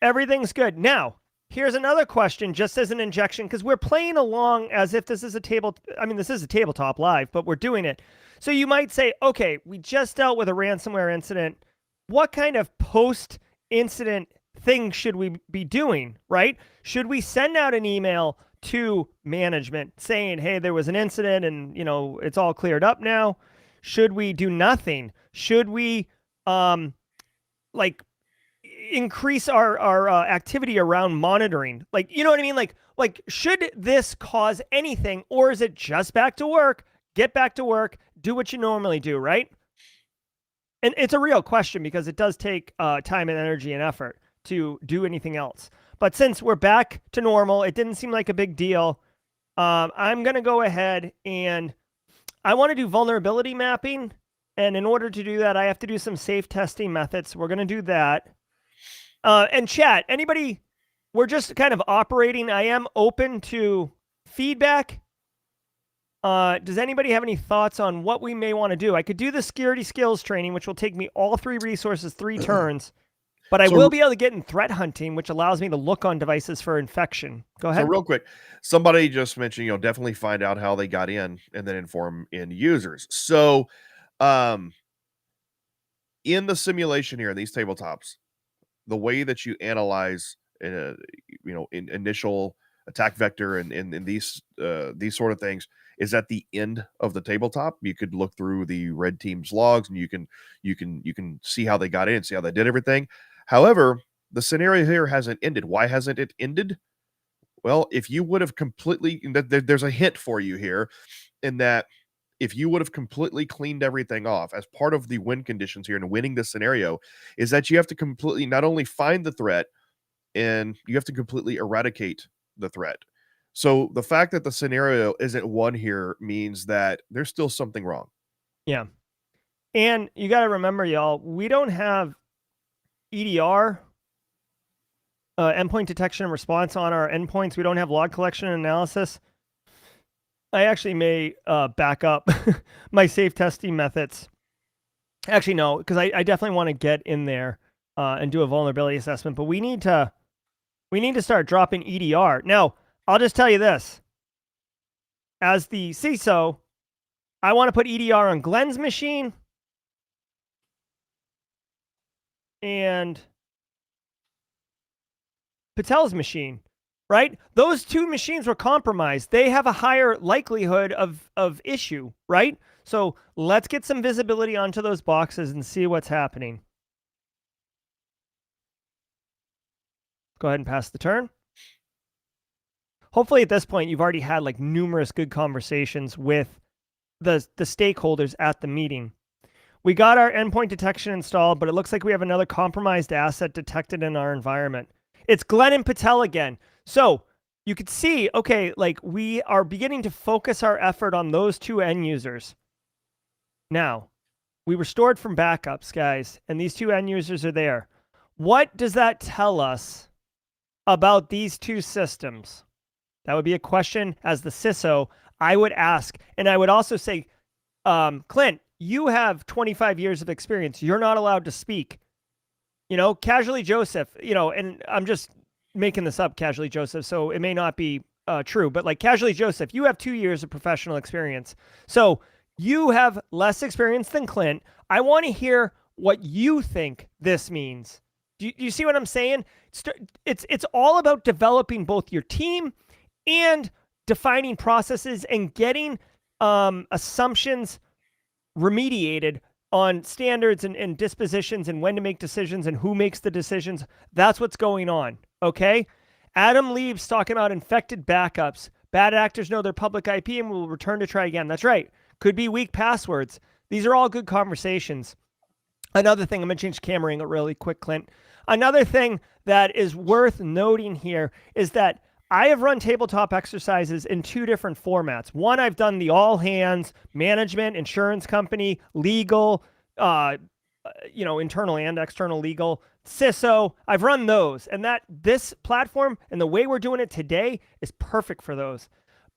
Everything's good. Now, here's another question, just as an injection, because we're playing along as if this is a this is a tabletop live, but we're doing it. So you might say, okay, we just dealt with a ransomware incident. What kind of post-incident thing should we be doing, right? Should we send out an email to management saying, hey, there was an incident and, you know, it's all cleared up now? Should we do nothing? Should we, like, increase our activity around monitoring? Like, you know what I mean? Like, should this cause anything, or is it just back to work, get back to work, do what you normally do, right? And it's a real question, because it does take time and energy and effort to do anything else. But since we're back to normal, it didn't seem like a big deal. I'm going to go ahead and I want to do vulnerability mapping. And in order to do that, I have to do some safe testing methods. We're going to do that. And chat, anybody, we're just kind of operating. I am open to feedback. Does anybody have any thoughts on what we may want to do? I could do the security skills training, which will take me all 3 resources, 3 turns. But I will be able to get in threat hunting, which allows me to look on devices for infection. Go ahead. So real quick, somebody just mentioned, you know, definitely find out how they got in and then inform end users. So, in the simulation here, in these tabletops, the way that you analyze, you know, in initial attack vector and these sort of things is at the end of the tabletop. You could look through the red team's logs and you can see how they got in, see how they did everything. However, the scenario here hasn't ended. Why hasn't it ended? Well, if you would have completely, there's a hint for you here, in that if you would have completely cleaned everything off as part of the win conditions here and winning this scenario, is that you have to completely not only find the threat, and you have to completely eradicate the threat. So the fact that the scenario isn't won here means that there's still something wrong. Yeah. And you got to remember, y'all, we don't have EDR, endpoint detection and response, on our endpoints. We don't have log collection and analysis. I actually may back up my safe testing methods. Actually, no, because I definitely want to get in there and do a vulnerability assessment. But we need to start dropping EDR. Now, I'll just tell you this. As the CISO, I want to put EDR on Glenn's machine and Patel's machine, right? Those 2 machines were compromised. They have a higher likelihood of issue, right? So let's get some visibility onto those boxes and see what's happening. Go ahead and pass the turn. hopefully at this point, you've already had like numerous good conversations with the stakeholders at the meeting. We got our endpoint detection installed, but it looks like we have another compromised asset detected in our environment. It's Glenn and Patel again. So you could see, okay, like we are beginning to focus our effort on those two end users. Now, we restored from backups, guys, and these two end users are there. What does that tell us about these two systems? That would be a question as the CISO I would ask. And I would also say, Clint, you have 25 years of experience. You're not allowed to speak. You know, Casually Joseph, you know, and I'm just making this up, Casually Joseph, so it may not be true, but like Casually Joseph, you have 2 years of professional experience. So you have less experience than Clint. I want to hear what you think this means. Do you see what I'm saying? It's all about developing both your team and defining processes and getting assumptions remediated on standards and dispositions and when to make decisions and who makes the decisions. That's what's going on, okay? Adam Leaves talking about infected backups. Bad actors know their public IP and will return to try again. That's right. Could be weak passwords. These are all good conversations. Another thing, I'm going to change camera angle really quick, Clint. Another thing that is worth noting here is that I have run tabletop exercises in 2 different formats. One, I've done the all hands, management, insurance company, legal, internal and external legal, CISO. I've run those, and this platform and the way we're doing it today is perfect for those.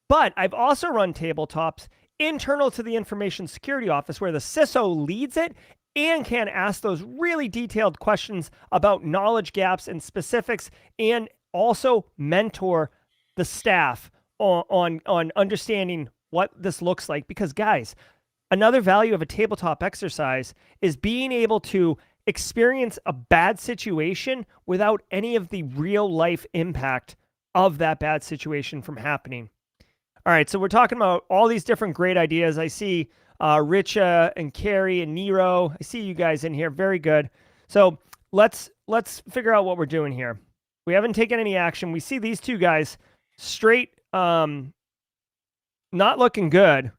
But I've also run tabletops internal to the information security office where the CISO leads it and can ask those really detailed questions about knowledge gaps and specifics, and also mentor the staff on understanding what this looks like. Because guys, another value of a tabletop exercise is being able to experience a bad situation without any of the real life impact of that bad situation from happening. All right, so we're talking about all these different great ideas. I see Richa and Carrie and Nero. I see you guys in here. Very good. So let's figure out what we're doing here. We haven't taken any action. We see these two guys straight not looking good.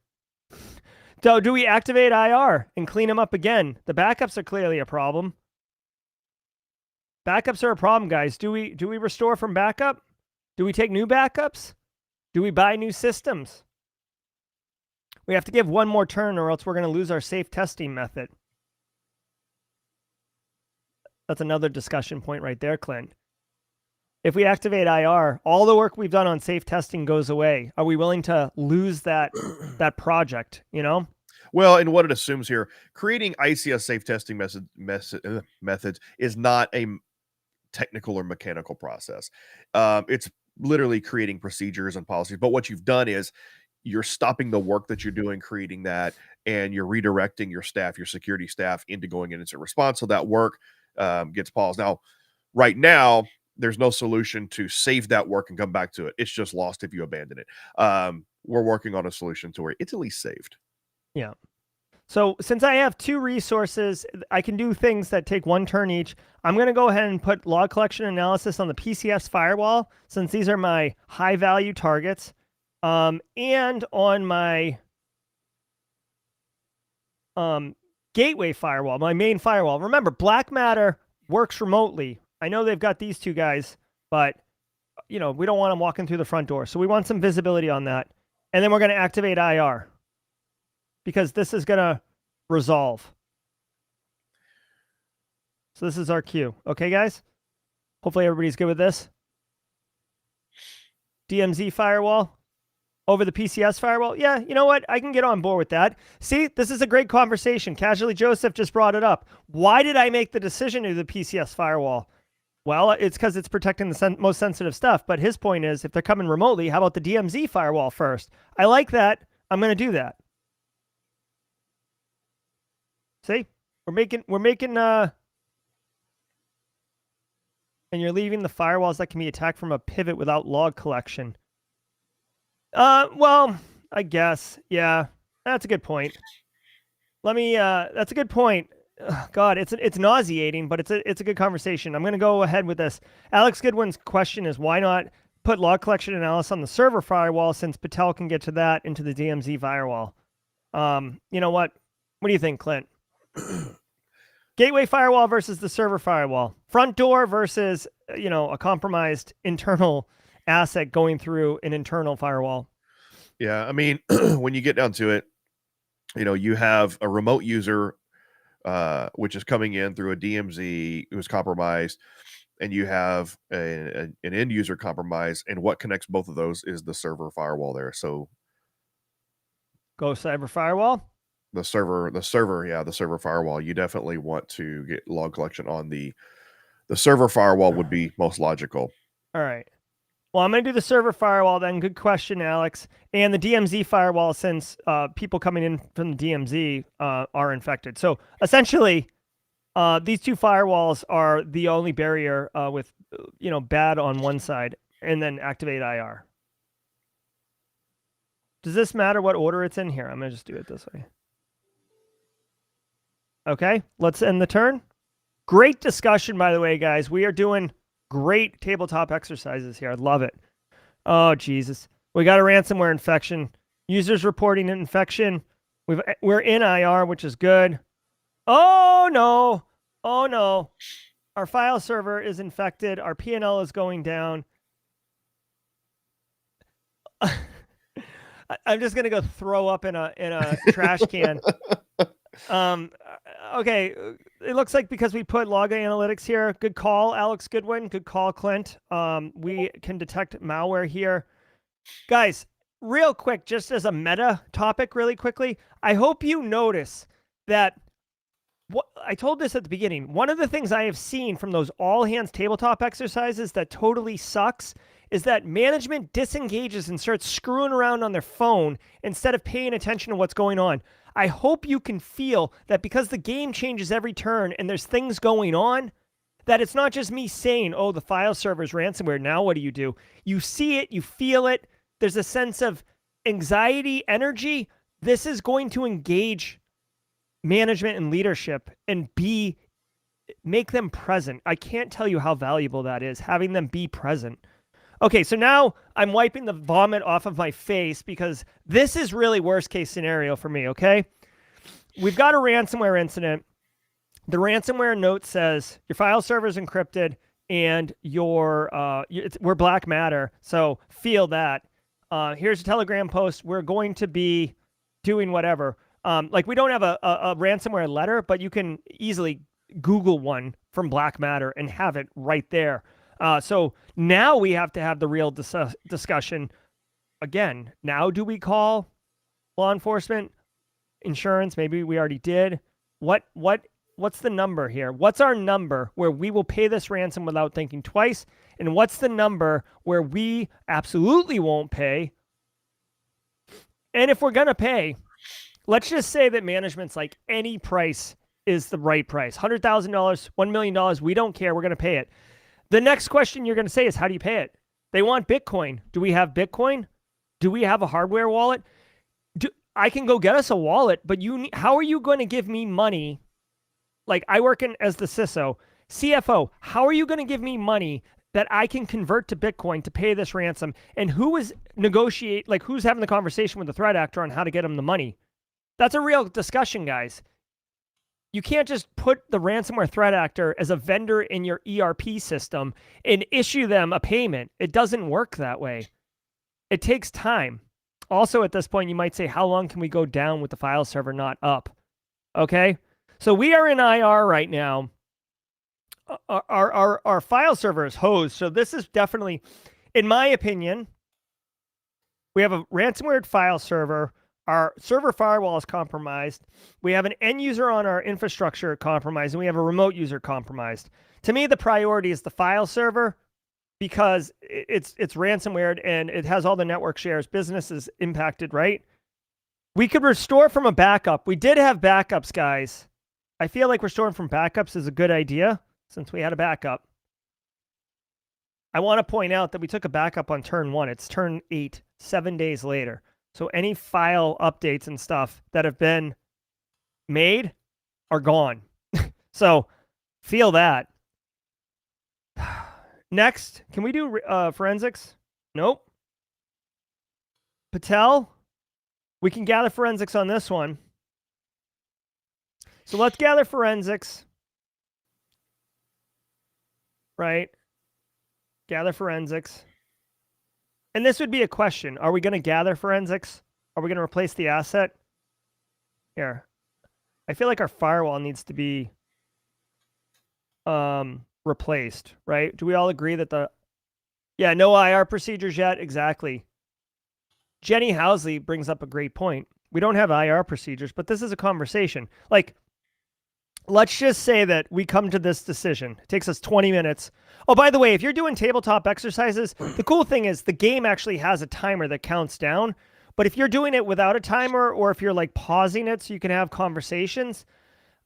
So do we activate IR and clean them up again? The backups are clearly a problem. Backups are a problem, guys. Do we restore from backup? Do we take new backups? Do we buy new systems? We have to give one more turn or else we're going to lose our safe testing method. That's another discussion point right there, Clint. If we activate IR, all the work we've done on safe testing goes away. Are we willing to lose that project, you know? Well, and what it assumes here, creating ICS safe testing methods is not a technical or mechanical process. It's literally creating procedures and policies. But what you've done is you're stopping the work that you're doing, creating that, and you're redirecting your staff, your security staff, into going in incident response. So that work gets paused. Now, right now, there's no solution to save that work and come back to it. It's just lost if you abandon it. We're working on a solution to where it's at least saved. Yeah. So since I have 2 resources, I can do things that take 1 turn each. I'm going to go ahead and put log collection analysis on the PCS firewall, since these are my high value targets, and on my gateway firewall, my main firewall. Remember, Black Matter works remotely. I know they've got these 2 guys, but we don't want them walking through the front door. So we want some visibility on that. And then we're going to activate IR because this is going to resolve. So this is our queue. Okay, guys? Hopefully everybody's good with this. DMZ firewall over the PCS firewall. Yeah, you know what? I can get on board with that. See, this is a great conversation. Casually Joseph just brought it up. Why did I make the decision to do the PCS firewall? Well, it's because it's protecting the most sensitive stuff. But his point is, if they're coming remotely, how about the DMZ firewall first? I like that. I'm going to do that. See, we're making, and you're leaving the firewalls that can be attacked from a pivot without log collection. Well, I guess, yeah, that's a good point. That's a good point. God, it's nauseating, but it's a good conversation. I'm going to go ahead with this. Alex Goodwin's question is, why not put log collection analysis on the server firewall since Patel can get to that into the DMZ firewall. You know what? What do you think, Clint? Gateway firewall versus the server firewall. Front door versus, a compromised internal asset going through an internal firewall. Yeah, I mean, when you get down to it, you have a remote user, which is coming in through a DMZ who's compromised, and you have an end user compromise, and what connects both of those is the server firewall there. So go cyber firewall. The server firewall. You definitely want to get log collection on the server firewall would be most logical. All right. Well, I'm going to do the server firewall then. Good question, Alex. And the DMZ firewall, since people coming in from the DMZ are infected. So essentially, these two firewalls are the only barrier with, bad on one side, and then activate IR. Does this matter what order it's in here? I'm going to just do it this way. Okay, let's end the turn. Great discussion, by the way, guys. We are doing great tabletop exercises here. I love it. Oh, Jesus. We got a ransomware infection. Users reporting an infection. We're in IR, which is good. Oh, no. Oh, no. Our file server is infected. Our P&L is going down. I'm just going to go throw up in a trash can. Okay, it looks like because we put log analytics here, good call, Alex Goodwin, good call, Clint. We can detect malware here. Guys, real quick, just as a meta topic really quickly, I hope you notice that I told this at the beginning. One of the things I have seen from those all-hands tabletop exercises that totally sucks is that management disengages and starts screwing around on their phone instead of paying attention to what's going on. I hope you can feel that because the game changes every turn and there's things going on, that it's not just me saying, oh, the file server's ransomware, now what do? You see it, you feel it, there's a sense of anxiety, energy. This is going to engage management and leadership and make them present. I can't tell you how valuable that is, having them be present. Okay, so now I'm wiping the vomit off of my face because this is really worst case scenario for me, okay? We've got a ransomware incident. The ransomware note says your file server is encrypted and we're black matter, so feel that. Here's a Telegram post. We're going to be doing whatever. We don't have a ransomware letter, but you can easily Google one from black matter and have it right there. So now we have to have the real discussion. Again, now do we call law enforcement, insurance? Maybe we already did. What's the number here? What's our number where we will pay this ransom without thinking twice? And what's the number where we absolutely won't pay? And if we're going to pay, let's just say that management's like any price is the right price. $100,000, $1 million, we don't care. We're going to pay it. The next question you're going to say is, how do you pay it? They want Bitcoin. Do we have Bitcoin? Do we have a hardware wallet? I can go get us a wallet, but how are you going to give me money? Like, I work as the CFO. How are you going to give me money that I can convert to Bitcoin to pay this ransom? And who's having the conversation with the threat actor on how to get them the money? That's a real discussion, guys. You can't just put the ransomware threat actor as a vendor in your ERP system and issue them a payment. It doesn't work that way. It takes time. Also, at this point, you might say, how long can we go down with the file server not up? Okay? So we are in IR right now. Our file server is hosed. So this is definitely, in my opinion, we have a ransomware file server. Our server firewall is compromised. We have an end user on our infrastructure compromised, and we have a remote user compromised. To me, the priority is the file server because it's ransomware and it has all the network shares. Business is impacted, right? We could restore from a backup. We did have backups, guys. I feel like restoring from backups is a good idea since we had a backup. I want to point out that we took a backup on turn 1. It's turn 8, 7 days later. So any file updates and stuff that have been made are gone. So feel that. Next, can we do forensics? Nope. Patel, we can gather forensics on this one. So let's gather forensics. Right? Gather forensics. And this would be a question. Are we going to gather forensics? Are we going to replace the asset? Here. I feel like our firewall needs to be replaced, right? Do we all agree that yeah, no IR procedures yet? Exactly. Jenny Housley brings up a great point. We don't have IR procedures, but this is a conversation. Like, let's just say that we come to this decision. It takes us 20 minutes. Oh, by the way, if you're doing tabletop exercises, the cool thing is the game actually has a timer that counts down. But if you're doing it without a timer, or if you're like pausing it so you can have conversations,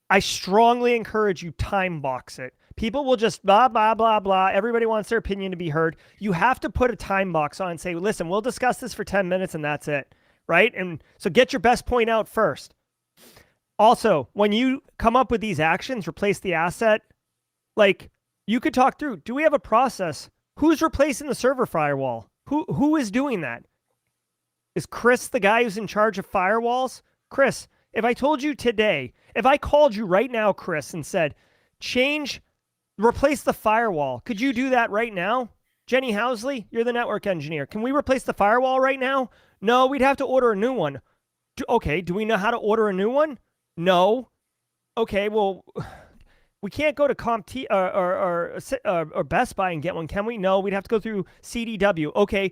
I strongly encourage you time box it. People will just blah, blah, blah, blah. Everybody wants their opinion to be heard. You have to put a time box on and say, listen, we'll discuss this for 10 minutes and that's it, right? And so get your best point out first. Also, when you come up with these actions, replace the asset, like you could talk through, do we have a process? Who's replacing the server firewall? Who is doing that? Is Chris the guy who's in charge of firewalls? Chris, if I told you today, if I called you right now, Chris, and said, replace the firewall, could you do that right now? Jenny Housley, you're the network engineer. Can we replace the firewall right now? No, we'd have to order a new one. Okay, do we know how to order a new one? No. Okay, well, we can't go to CompT or Best Buy and get one, can we? No, we'd have to go through CDW. Okay,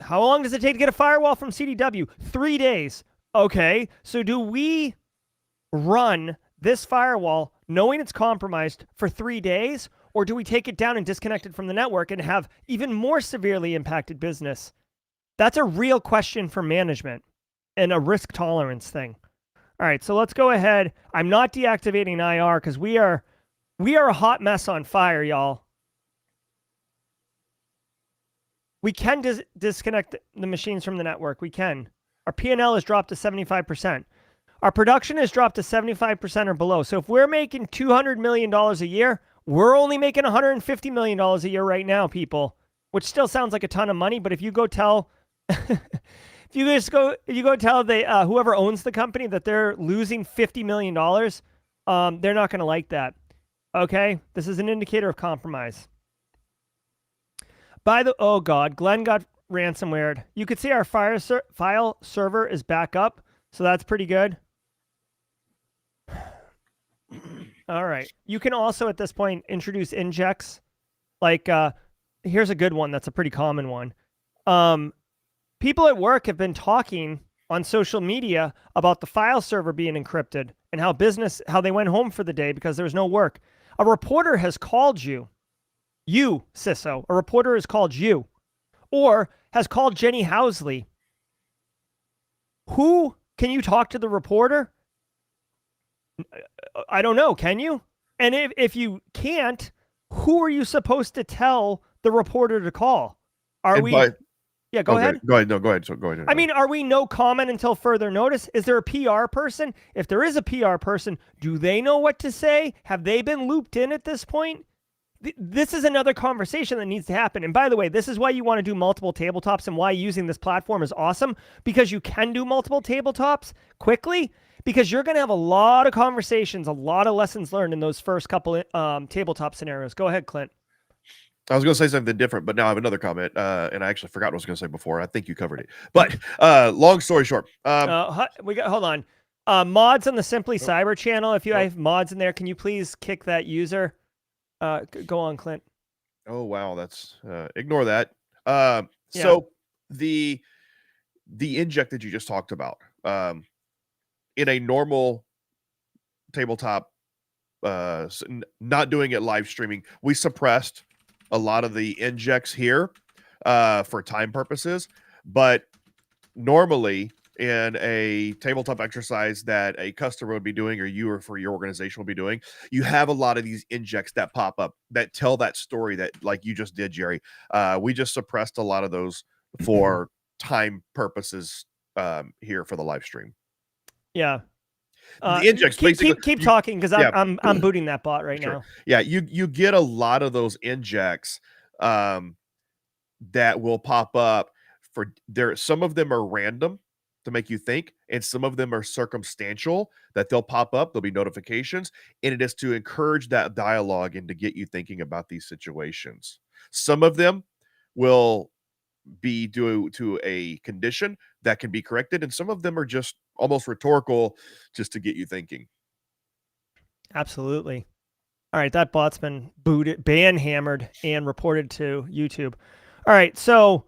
how long does it take to get a firewall from CDW? 3 days. Okay, so do we run this firewall knowing it's compromised for 3 days, or do we take it down and disconnect it from the network and have even more severely impacted business? That's a real question for management and a risk tolerance thing. All right, so let's go ahead. I'm not deactivating IR because we are a hot mess on fire, y'all. We can disconnect the machines from the network. We can. Our P&L has dropped to 75%. Our production has dropped to 75% or below. So if we're making $200 million a year, we're only making $150 million a year right now, people, which still sounds like a ton of money. But if you go tell, if you go tell whoever owns the company that they're losing $50 million, they're not going to like that. Okay, this is an indicator of compromise. Oh God, Glenn got ransomware. You could see our file server is back up, so that's pretty good. All right. You can also at this point introduce injects. Like here's a good one that's a pretty common one. People at work have been talking on social media about the file server being encrypted and how they went home for the day because there was no work. A reporter has called you, CISO. A reporter has called you, or has called Jenny Housley. Who can you talk to the reporter? I don't know. Can you? And if you can't, who are you supposed to tell the reporter to call? Yeah, go ahead. Go ahead. No, go ahead. So go ahead. I mean, are we no comment until further notice? Is there a PR person? If there is a PR person, do they know what to say? Have they been looped in at this point? This is another conversation that needs to happen. And by the way, this is why you want to do multiple tabletops and why using this platform is awesome, because you can do multiple tabletops quickly, because you're going to have a lot of conversations, a lot of lessons learned in those first couple tabletop scenarios. Go ahead, Clint. I was going to say something different, but now I have another comment, and I actually forgot what I was going to say before. I think you covered it. But long story short. Hold on. Mods on the Simply Cyber channel. If you have mods in there, can you please kick that user? Go on, Clint. Oh, wow. That's ignore that. So the inject that you just talked about, in a normal tabletop, not doing it live streaming, we suppressed a lot of the injects here for time purposes, but normally in a tabletop exercise that a customer would be doing, or you or for your organization will be doing, you have a lot of these injects that pop up that tell that story that, like you just did, Jerry. We just suppressed a lot of those for time purposes here for the live stream. Yeah. The injects keep talking, because I'm booting that bot right now. Yeah, you get a lot of those injects that will pop up for there. Some of them are random to make you think, and some of them are circumstantial that they'll pop up. There'll be notifications, and it is to encourage that dialogue and to get you thinking about these situations. Some of them will be due to a condition that can be corrected, and some of them are just almost rhetorical just to get you thinking. Absolutely. All right, that bot's been booted, ban hammered, and reported to YouTube. All right, so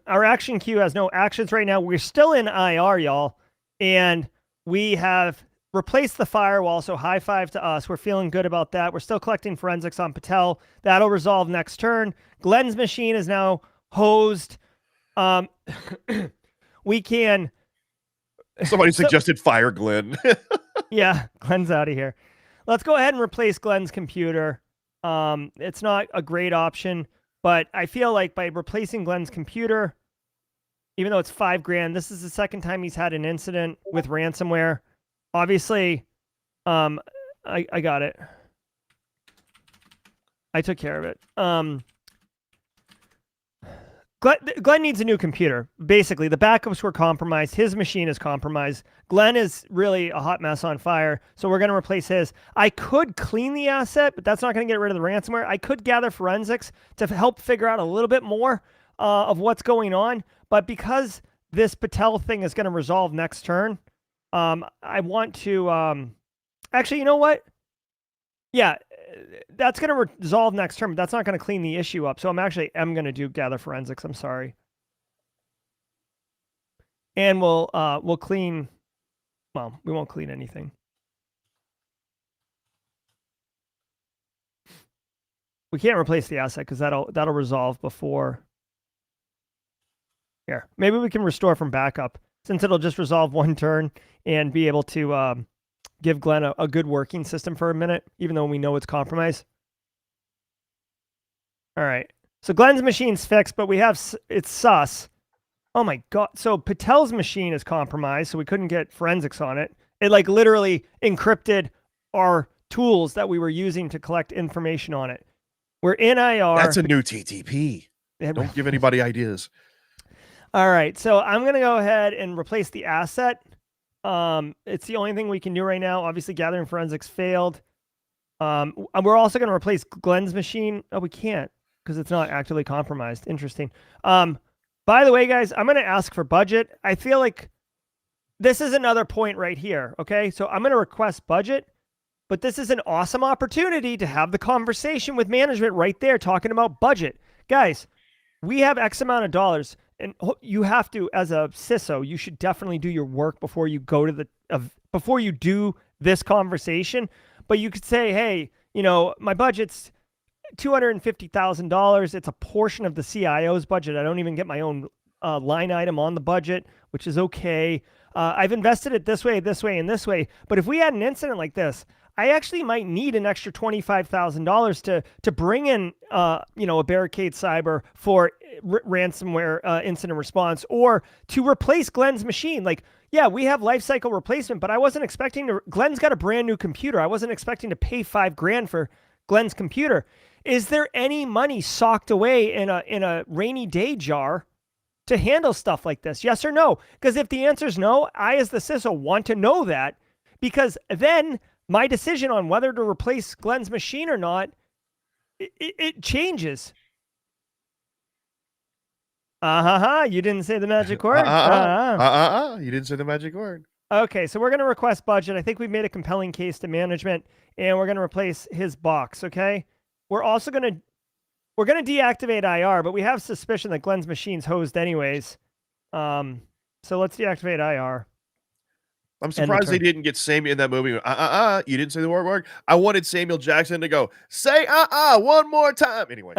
our action queue has no actions right now. We're still in IR, y'all, and we have replaced the firewall, so high five to us. We're feeling good about that. We're still collecting forensics on Patel. That'll resolve next turn. Glenn's machine is now hosed. We can... Somebody suggested fire Glenn. Yeah, Glenn's out of here. Let's go ahead and replace Glenn's computer. It's not a great option, but I feel like by replacing Glenn's computer, even though it's $5,000, this is the second time he's had an incident with ransomware. Obviously, I got it. I took care of it. Glenn needs a new computer. Basically, the backups were compromised. His machine is compromised. Glenn is really a hot mess on fire, so we're going to replace his. I could clean the asset, but that's not going to get rid of the ransomware. I could gather forensics to help figure out a little bit more of what's going on, but because this Patel thing is going to resolve next turn, I want to... actually, you know what? Yeah, that's going to resolve next turn, but that's not going to clean the issue up. So I'm going to do gather forensics. I'm sorry. And we'll clean... Well, we won't clean anything. We can't replace the asset because that'll resolve before... Here, maybe we can restore from backup, since it'll just resolve one turn and be able to give Glenn a good working system for a minute, even though we know it's compromised. All right. So Glenn's machine's fixed, but it's sus. Oh my God. So Patel's machine is compromised, so we couldn't get forensics on it. It like literally encrypted our tools that we were using to collect information on it. We're in IR. That's a new TTP. Don't give anybody ideas. All right. So I'm going to go ahead and replace the asset. It's the only thing we can do right now. Obviously, gathering forensics failed. We're also going to replace Glenn's machine. Oh, we can't because it's not actively compromised. Interesting. By the way, guys, I'm going to ask for budget. I feel like this is another point right here. Okay, so I'm going to request budget, but this is an awesome opportunity to have the conversation with management right there talking about budget. Guys, we have X amount of dollars. And you have to, as a CISO, you should definitely do your work before you go to before you do this conversation. But you could say, hey, you know, my budget's $250,000. It's a portion of the CIO's budget. I don't even get my own line item on the budget, which is okay. I've invested it this way, and this way. But if we had an incident like this, I actually might need an extra $25,000 to bring in, a Barricade Cyber for ransomware incident response, or to replace Glenn's machine. Like, yeah, we have lifecycle replacement, but I wasn't expecting to. Glenn's got a brand new computer. I wasn't expecting to pay $5,000 for Glenn's computer. Is there any money socked away in a rainy day jar to handle stuff like this? Yes or no? Because if the answer is no, I, as the CISO, want to know that, because then my decision on whether to replace Glenn's machine or not, it changes. You didn't say the magic word. You didn't say the magic word. Okay, so we're going to request budget. I think we've made a compelling case to management, and we're going to replace his box, okay? We're also going to deactivate IR, but we have suspicion that Glenn's machine's hosed anyways. So let's deactivate IR. I'm surprised they didn't get Samuel in that movie. You didn't say the word. I wanted Samuel Jackson to go, say one more time. Anyway.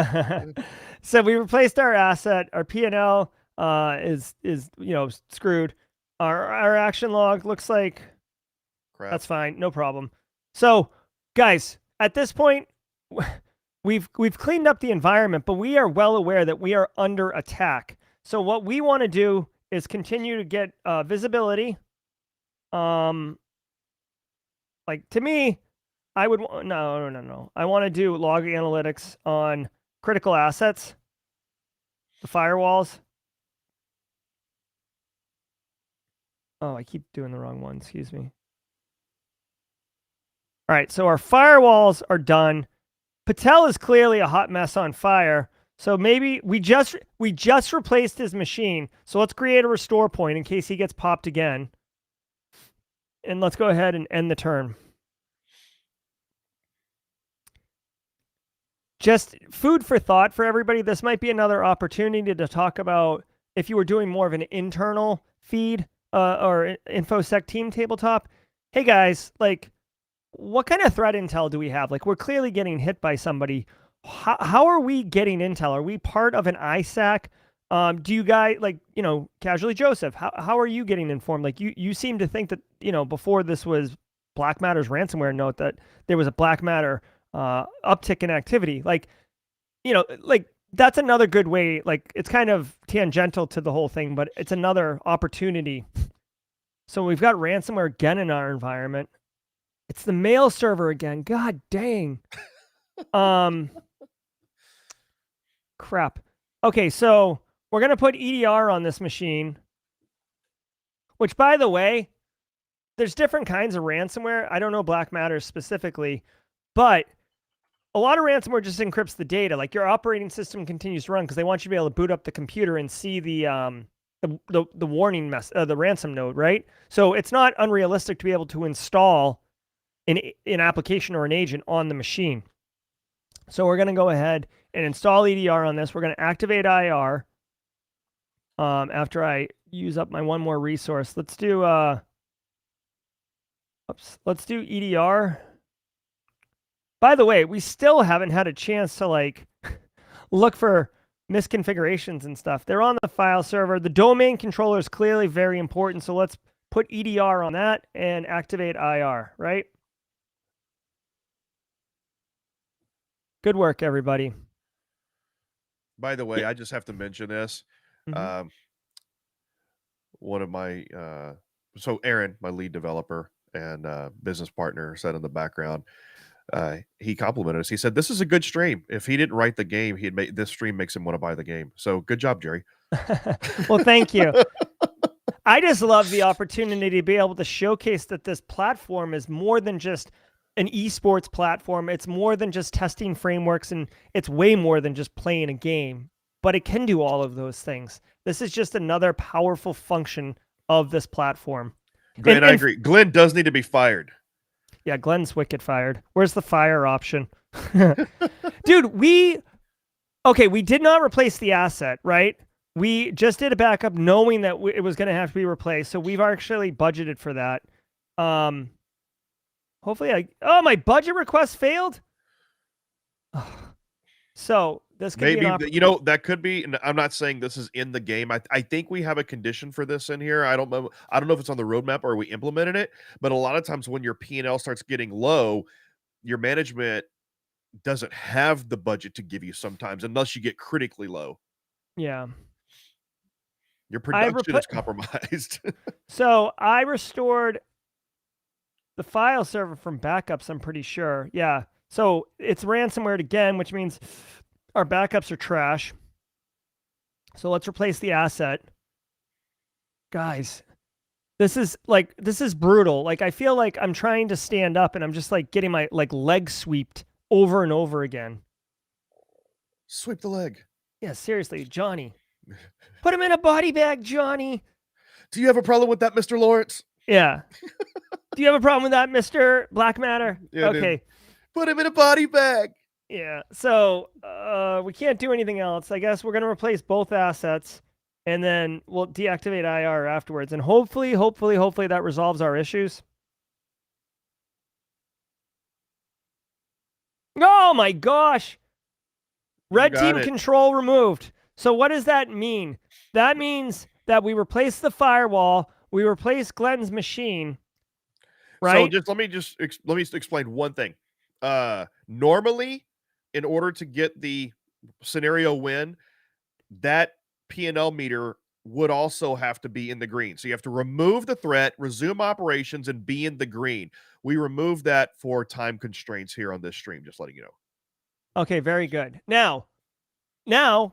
So we replaced our asset. Our P&L is screwed. Our action log looks like crap. That's fine, no problem. So, guys, at this point, we've cleaned up the environment, but we are well aware that we are under attack. So what we want to do is continue to get visibility. Like, to me, I would no. I want to do log analytics on critical assets. the firewalls. Oh, I keep doing the wrong one. Excuse me. All right, so our firewalls are done. Patel is clearly a hot mess on fire. So maybe we just replaced his machine. So let's create a restore point in case he gets popped again. And let's go ahead and end the turn. Just food for thought for everybody. This might be another opportunity to talk about if you were doing more of an internal feed or InfoSec team tabletop. Hey guys, like, what kind of threat intel do we have? Like, we're clearly getting hit by somebody. How are we getting intel? Are we part of an ISAC? Do you guys, like, you know, Casually Joseph, how are you getting informed? Like, you seem to think that, you know, before this was Black Matter's ransomware note, that there was a Black Matter uptick in activity. Like, you know, like, that's another good way. Like, it's kind of tangential to the whole thing, but it's another opportunity. So we've got ransomware again in our environment. It's the mail server again. God dang. Crap. Okay, so we're going to put EDR on this machine, which, by the way, there's different kinds of ransomware. I don't know Black Matter specifically, but a lot of ransomware just encrypts the data. Like, your operating system continues to run because they want you to be able to boot up the computer and see the warning the ransom node, right? So it's not unrealistic to be able to install an application or an agent on the machine. So we're going to go ahead and install EDR on this. We're going to activate IR after I use up my one more resource. Let's do let's do EDR. By the way, we still haven't had a chance to like look for misconfigurations and stuff. They're on the file server. The domain controller is clearly very important. So let's put EDR on that and activate IR, right? Good work, everybody. By the way, I just have to mention this. Mm-hmm. One of my so Aaron, my lead developer and business partner, said in the background, he complimented us. He said, "This is a good stream. If he didn't write the game, he'd make this stream makes him want to buy the game." So good job, Jerry. Well, thank you. I just love the opportunity to be able to showcase that this platform is more than just an esports platform. It's more than just testing frameworks, and it's way more than just playing a game, but it can do all of those things. This is just another powerful function of this platform. Glenn, I agree. Glenn does need to be fired. Yeah, Glenn's wicked fired. Where's the fire option? Dude, we did not replace the asset, right? We just did a backup knowing that it was going to have to be replaced. So we've actually budgeted for that. Hopefully my budget request failed. So this could maybe you know, that could be, and I'm not saying this is in the game. I think we have a condition for this in here. I don't know if it's on the roadmap or we implemented it, but a lot of times when your P&L starts getting low, your management doesn't have the budget to give you sometimes, unless you get critically low. Yeah. Your production is compromised. So I restored the file server from backups, I'm pretty sure. Yeah. So it's ransomware again, which means our backups are trash. So let's replace the asset. Guys, this is brutal. Like, I feel like I'm trying to stand up and I'm just like getting my leg swept over and over again. Sweep the leg. Yeah, seriously, Johnny. Put him in a body bag, Johnny. Do you have a problem with that, Mr. Lawrence? Yeah. Do you have a problem with that, Mr. Black Matter? Yeah, okay. Dude. Put him in a body bag. Yeah. So we can't do anything else. I guess we're going to replace both assets and then we'll deactivate IR afterwards. And hopefully that resolves our issues. Oh my gosh. Red team control removed. So what does that mean? That means that we replace the firewall, we replace Glenn's machine, right? So let me explain one thing. Normally, in order to get the scenario win, that P&L meter would also have to be in the green. So you have to remove the threat, resume operations, and be in the green. We removed that for time constraints here on this stream, just letting you know. Okay, very good. Now,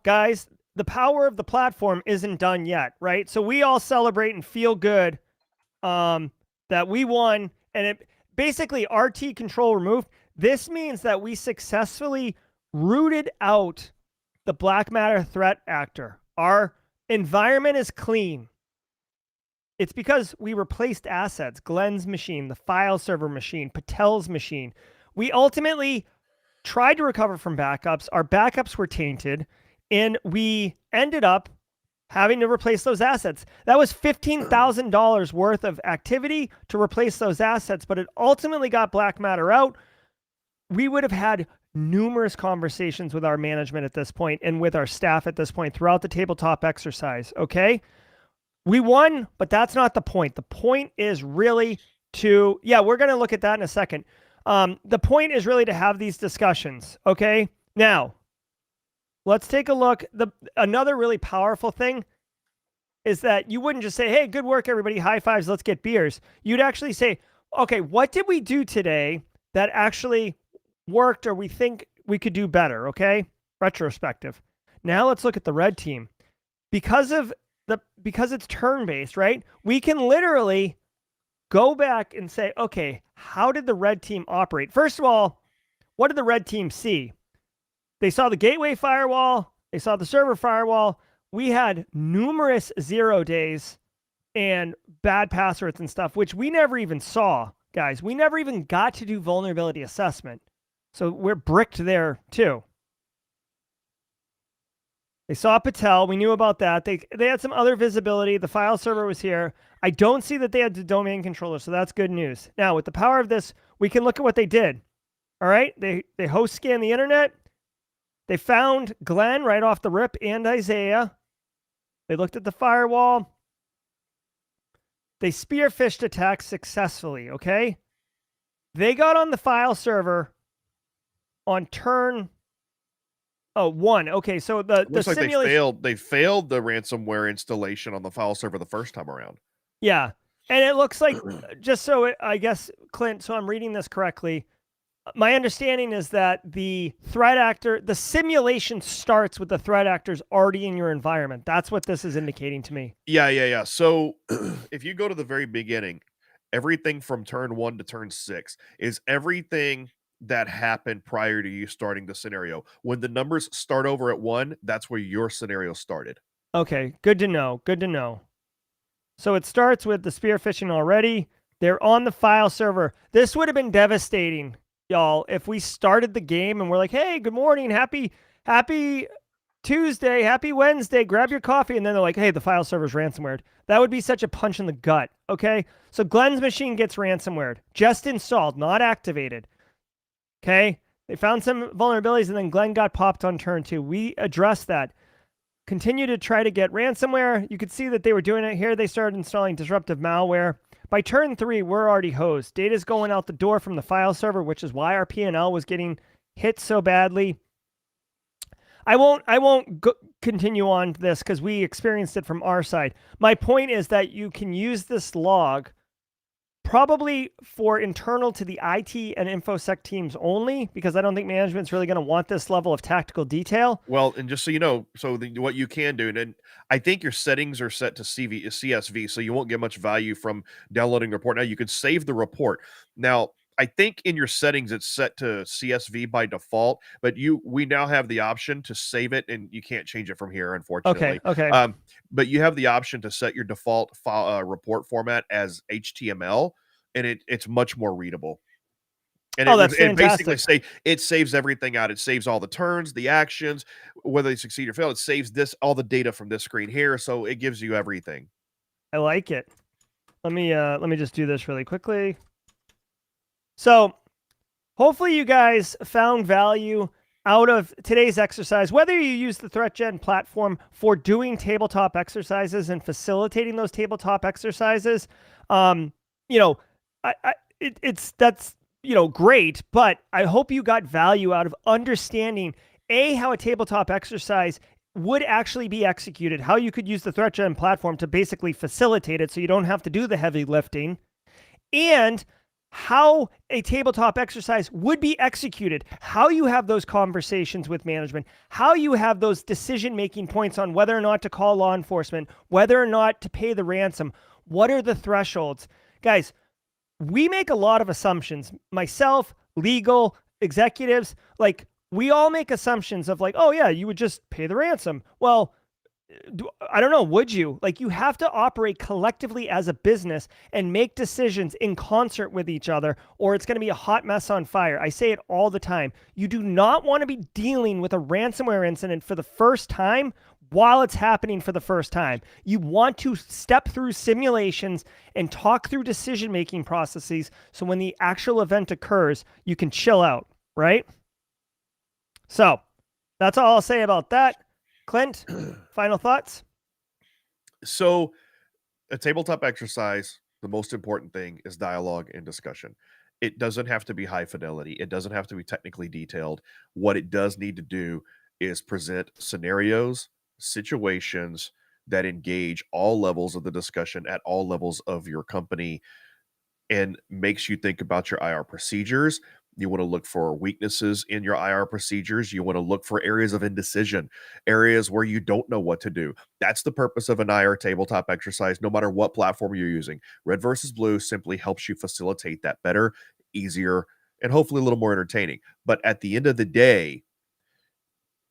guys, the power of the platform isn't done yet, right? So we all celebrate and feel good that we won, and it basically RT control removed. This means that we successfully rooted out the black matter threat actor. Our environment is clean. It's because we replaced assets, Glenn's machine, the file server machine, Patel's machine. We ultimately tried to recover from backups. Our backups were tainted, and we ended up having to replace those assets. That was $15,000 worth of activity to replace those assets, but it ultimately got black matter out. We would have had numerous conversations with our management at this point and with our staff at this point throughout the tabletop exercise, okay? We won, but that's not the point. The point is really to, yeah, we're going to look at that in a second. The point is really to have these discussions, okay? Now, let's take a look. Another really powerful thing is that you wouldn't just say, hey, good work, everybody, high fives, let's get beers. You'd actually say, okay, what did we do today that actually worked or we think we could do better, okay? Retrospective. Now let's look at the red team. Because it's turn-based, right? We can literally go back and say, okay, how did the red team operate? First of all, what did the red team see? They saw the gateway firewall. They saw the server firewall. We had numerous 0 days and bad passwords and stuff, which we never even saw, guys. We never even got to do vulnerability assessment. So we're bricked there too. They saw Patel. We knew about that. They had some other visibility. The file server was here. I don't see that they had the domain controller, so that's good news. Now, with the power of this, we can look at what they did. All right? They host scanned the internet. They found Glenn right off the rip and Isaiah. They looked at the firewall. They spearphished attacks successfully, okay? They got on the file server on turn 1. Okay, so the simulation, they failed the ransomware installation on the file server the first time around. Yeah. And it looks like, just so I guess, Clint, so I'm reading this correctly, my understanding is that the threat actor, the simulation starts with the threat actors already in your environment. That's what this is indicating to me. Yeah. So if you go to the very beginning, everything from turn 1 to turn 6 is everything that happened prior to you starting the scenario. When the numbers start over at 1, that's where your scenario started. Okay, good to know. Good to know. So it starts with the spear phishing already. They're on the file server. This would have been devastating, y'all, if we started the game and we're like, hey, good morning, happy Tuesday, happy Wednesday, grab your coffee, and then they're like, hey, the file server's ransomwared. That would be such a punch in the gut, okay? So Glenn's machine gets ransomwared, just installed, not activated. Okay, they found some vulnerabilities, and then Glenn got popped on turn 2. We addressed that. Continue to try to get ransomware. You could see that they were doing it here. They started installing disruptive malware. By turn 3, we're already hosed. Data's going out the door from the file server, which is why our P&L was getting hit so badly. I won't continue on this because we experienced it from our side. My point is that you can use this log probably for internal to the IT and InfoSec teams only, because I don't think management's really going to want this level of tactical detail. Well, and just so you know, what you can do, and I think your settings are set to CSV, so you won't get much value from downloading the report. Now, you can save the report. Now, I think in your settings, it's set to CSV by default, but we now have the option to save it, and you can't change it from here, unfortunately. Okay. But you have the option to set your default file report format as HTML, and it's much more readable. And that's fantastic. Basically it saves everything out. It saves all the turns, the actions, whether they succeed or fail. It saves all the data from this screen here, so it gives you everything. I like it. Let me just do this really quickly. So hopefully you guys found value out of today's exercise, whether you use the ThreatGEN platform for doing tabletop exercises and facilitating those tabletop exercises. That's great, but I hope you got value out of understanding how a tabletop exercise would actually be executed, how you could use the ThreatGEN platform to basically facilitate it so you don't have to do the heavy lifting, and how a tabletop exercise would be executed, how you have those conversations with management, how you have those decision-making points on whether or not to call law enforcement, whether or not to pay the ransom, what are the thresholds. Guys, we make a lot of assumptions. Myself, legal, executives, like we all make assumptions of like, oh yeah, you would just pay the ransom. Well, I don't know, would you? Like, you have to operate collectively as a business and make decisions in concert with each other, or it's going to be a hot mess on fire. I say it all the time. You do not want to be dealing with a ransomware incident for the first time while it's happening for the first time. You want to step through simulations and talk through decision-making processes so when the actual event occurs, you can chill out, right? So that's all I'll say about that. Clint, final thoughts? So, a tabletop exercise, the most important thing is dialogue and discussion. It doesn't have to be high fidelity. It doesn't have to be technically detailed. What it does need to do is present scenarios, situations that engage all levels of the discussion at all levels of your company and makes you think about your IR procedures. You want to look for weaknesses in your IR procedures. You want to look for areas of indecision, areas where you don't know what to do. That's the purpose of an IR tabletop exercise, no matter what platform you're using. Red versus blue simply helps you facilitate that better, easier, and hopefully a little more entertaining. But at the end of the day,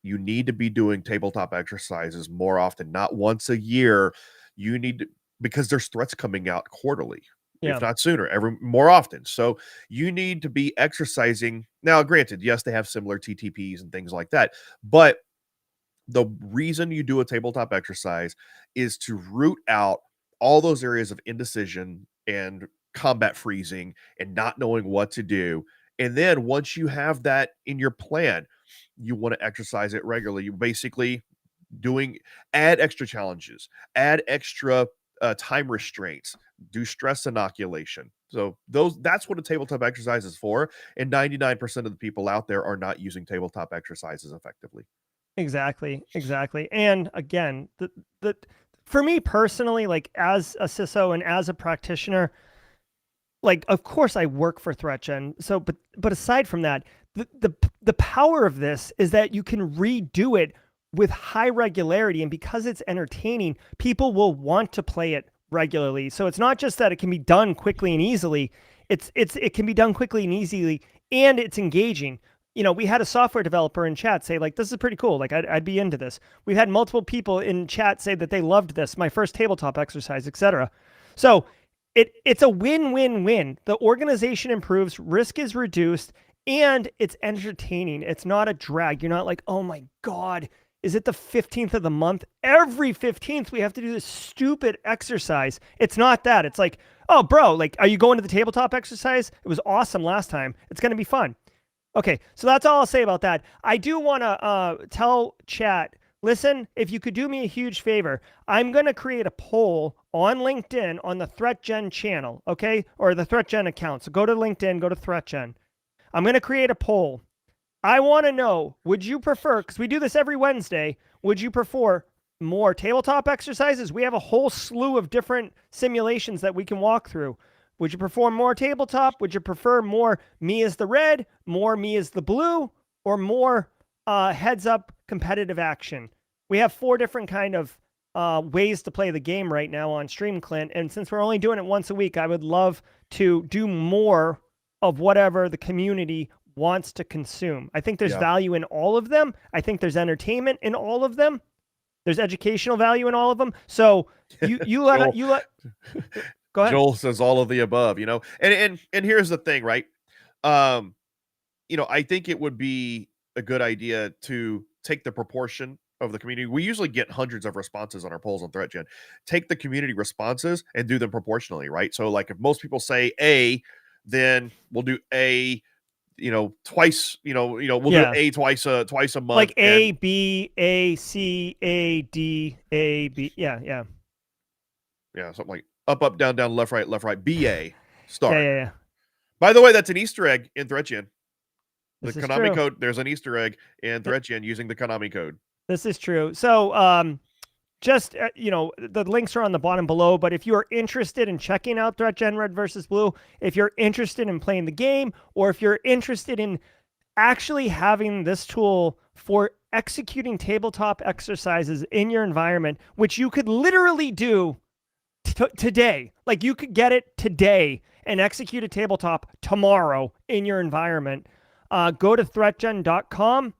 you need to be doing tabletop exercises more often, not once a year. You need to, because there's threats coming out quarterly, if Yeah. not sooner, every more often. So you need to be exercising. Now, granted, yes, they have similar TTPs and things like that, but the reason you do a tabletop exercise is to root out all those areas of indecision and combat freezing and not knowing what to do. And then once you have that in your plan, you want to exercise it regularly. You basically doing add extra challenges, add extra time restraints, do stress inoculation. So that's what a tabletop exercise is for. And 99% of the people out there are not using tabletop exercises effectively. Exactly, exactly. And again, the for me personally, like as a CISO and as a practitioner, like of course I work for ThreatGEN. So, but aside from that, the power of this is that you can redo it with high regularity, and because it's entertaining, people will want to play it regularly. So it's not just that it can be done quickly and easily. It can be done quickly and easily, and it's engaging. You know, we had a software developer in chat say like, this is pretty cool. Like I'd be into this. We've had multiple people in chat say that they loved this, my first tabletop exercise, etc. So it's a win-win-win. The organization improves, risk is reduced, and it's entertaining. It's not a drag. You're not like, oh my God, is it the 15th of the month? Every 15th we have to do this stupid exercise. It's not that. It's like, oh bro, like, are you going to the tabletop exercise? It was awesome last time. It's going to be fun. Okay, so that's all I'll say about that. I do want to tell chat, listen, if you could do me a huge favor, I'm going to create a poll on LinkedIn on the ThreatGEN channel, okay? Or the ThreatGEN account. So go to LinkedIn, go to ThreatGEN. I'm going to create a poll. I want to know, would you prefer, because we do this every Wednesday, would you prefer more tabletop exercises? We have a whole slew of different simulations that we can walk through. Would you prefer more tabletop? Would you prefer more me as the red, more me as the blue, or more heads up competitive action? We have 4 different kind of ways to play the game right now on stream, Clint. And since we're only doing it once a week, I would love to do more of whatever the community wants to consume. I think there's value in all of them. I think there's entertainment in all of them. There's educational value in all of them. So you let go ahead. Joel says all of the above, you know. And here's the thing, right? You know, I think it would be a good idea to take the proportion of the community. We usually get hundreds of responses on our polls on ThreatGEN. Take the community responses and do them proportionally, right? So like if most people say A, then we'll do A, you know, twice, we'll do A twice a month. Like A, B, A, C, A, D, A, B. Yeah. Yeah, something like up, down, left, right, BA, start. Yeah. By the way, that's an Easter egg in ThreatGEN. The This is Konami true. code, there's an Easter egg in ThreatGEN using the Konami code. This is true. So just, the links are on the bottom below, but if you are interested in checking out ThreatGEN Red versus Blue, if you're interested in playing the game, or if you're interested in actually having this tool for executing tabletop exercises in your environment, which you could literally do today, like you could get it today and execute a tabletop tomorrow in your environment, go to threatgen.com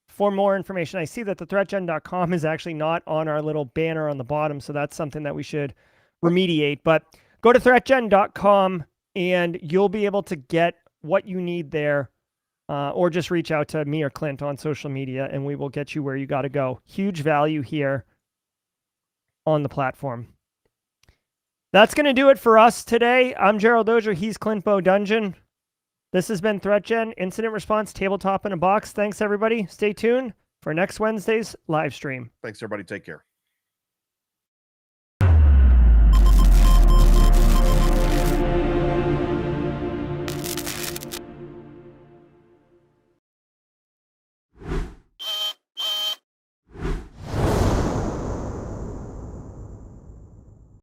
for more information. I see that the threatgen.com is actually not on our little banner on the bottom, so that's something that we should remediate. But go to threatgen.com and you'll be able to get what you need there, or just reach out to me or Clint on social media and we will get you where you got to go. Huge value here on the platform. That's going to do it for us today. I'm Gerald Auger. He's Clint Bodungen. This has been ThreatGEN Incident Response Tabletop in a Box. Thanks, everybody. Stay tuned for next Wednesday's live stream. Thanks, everybody. Take care.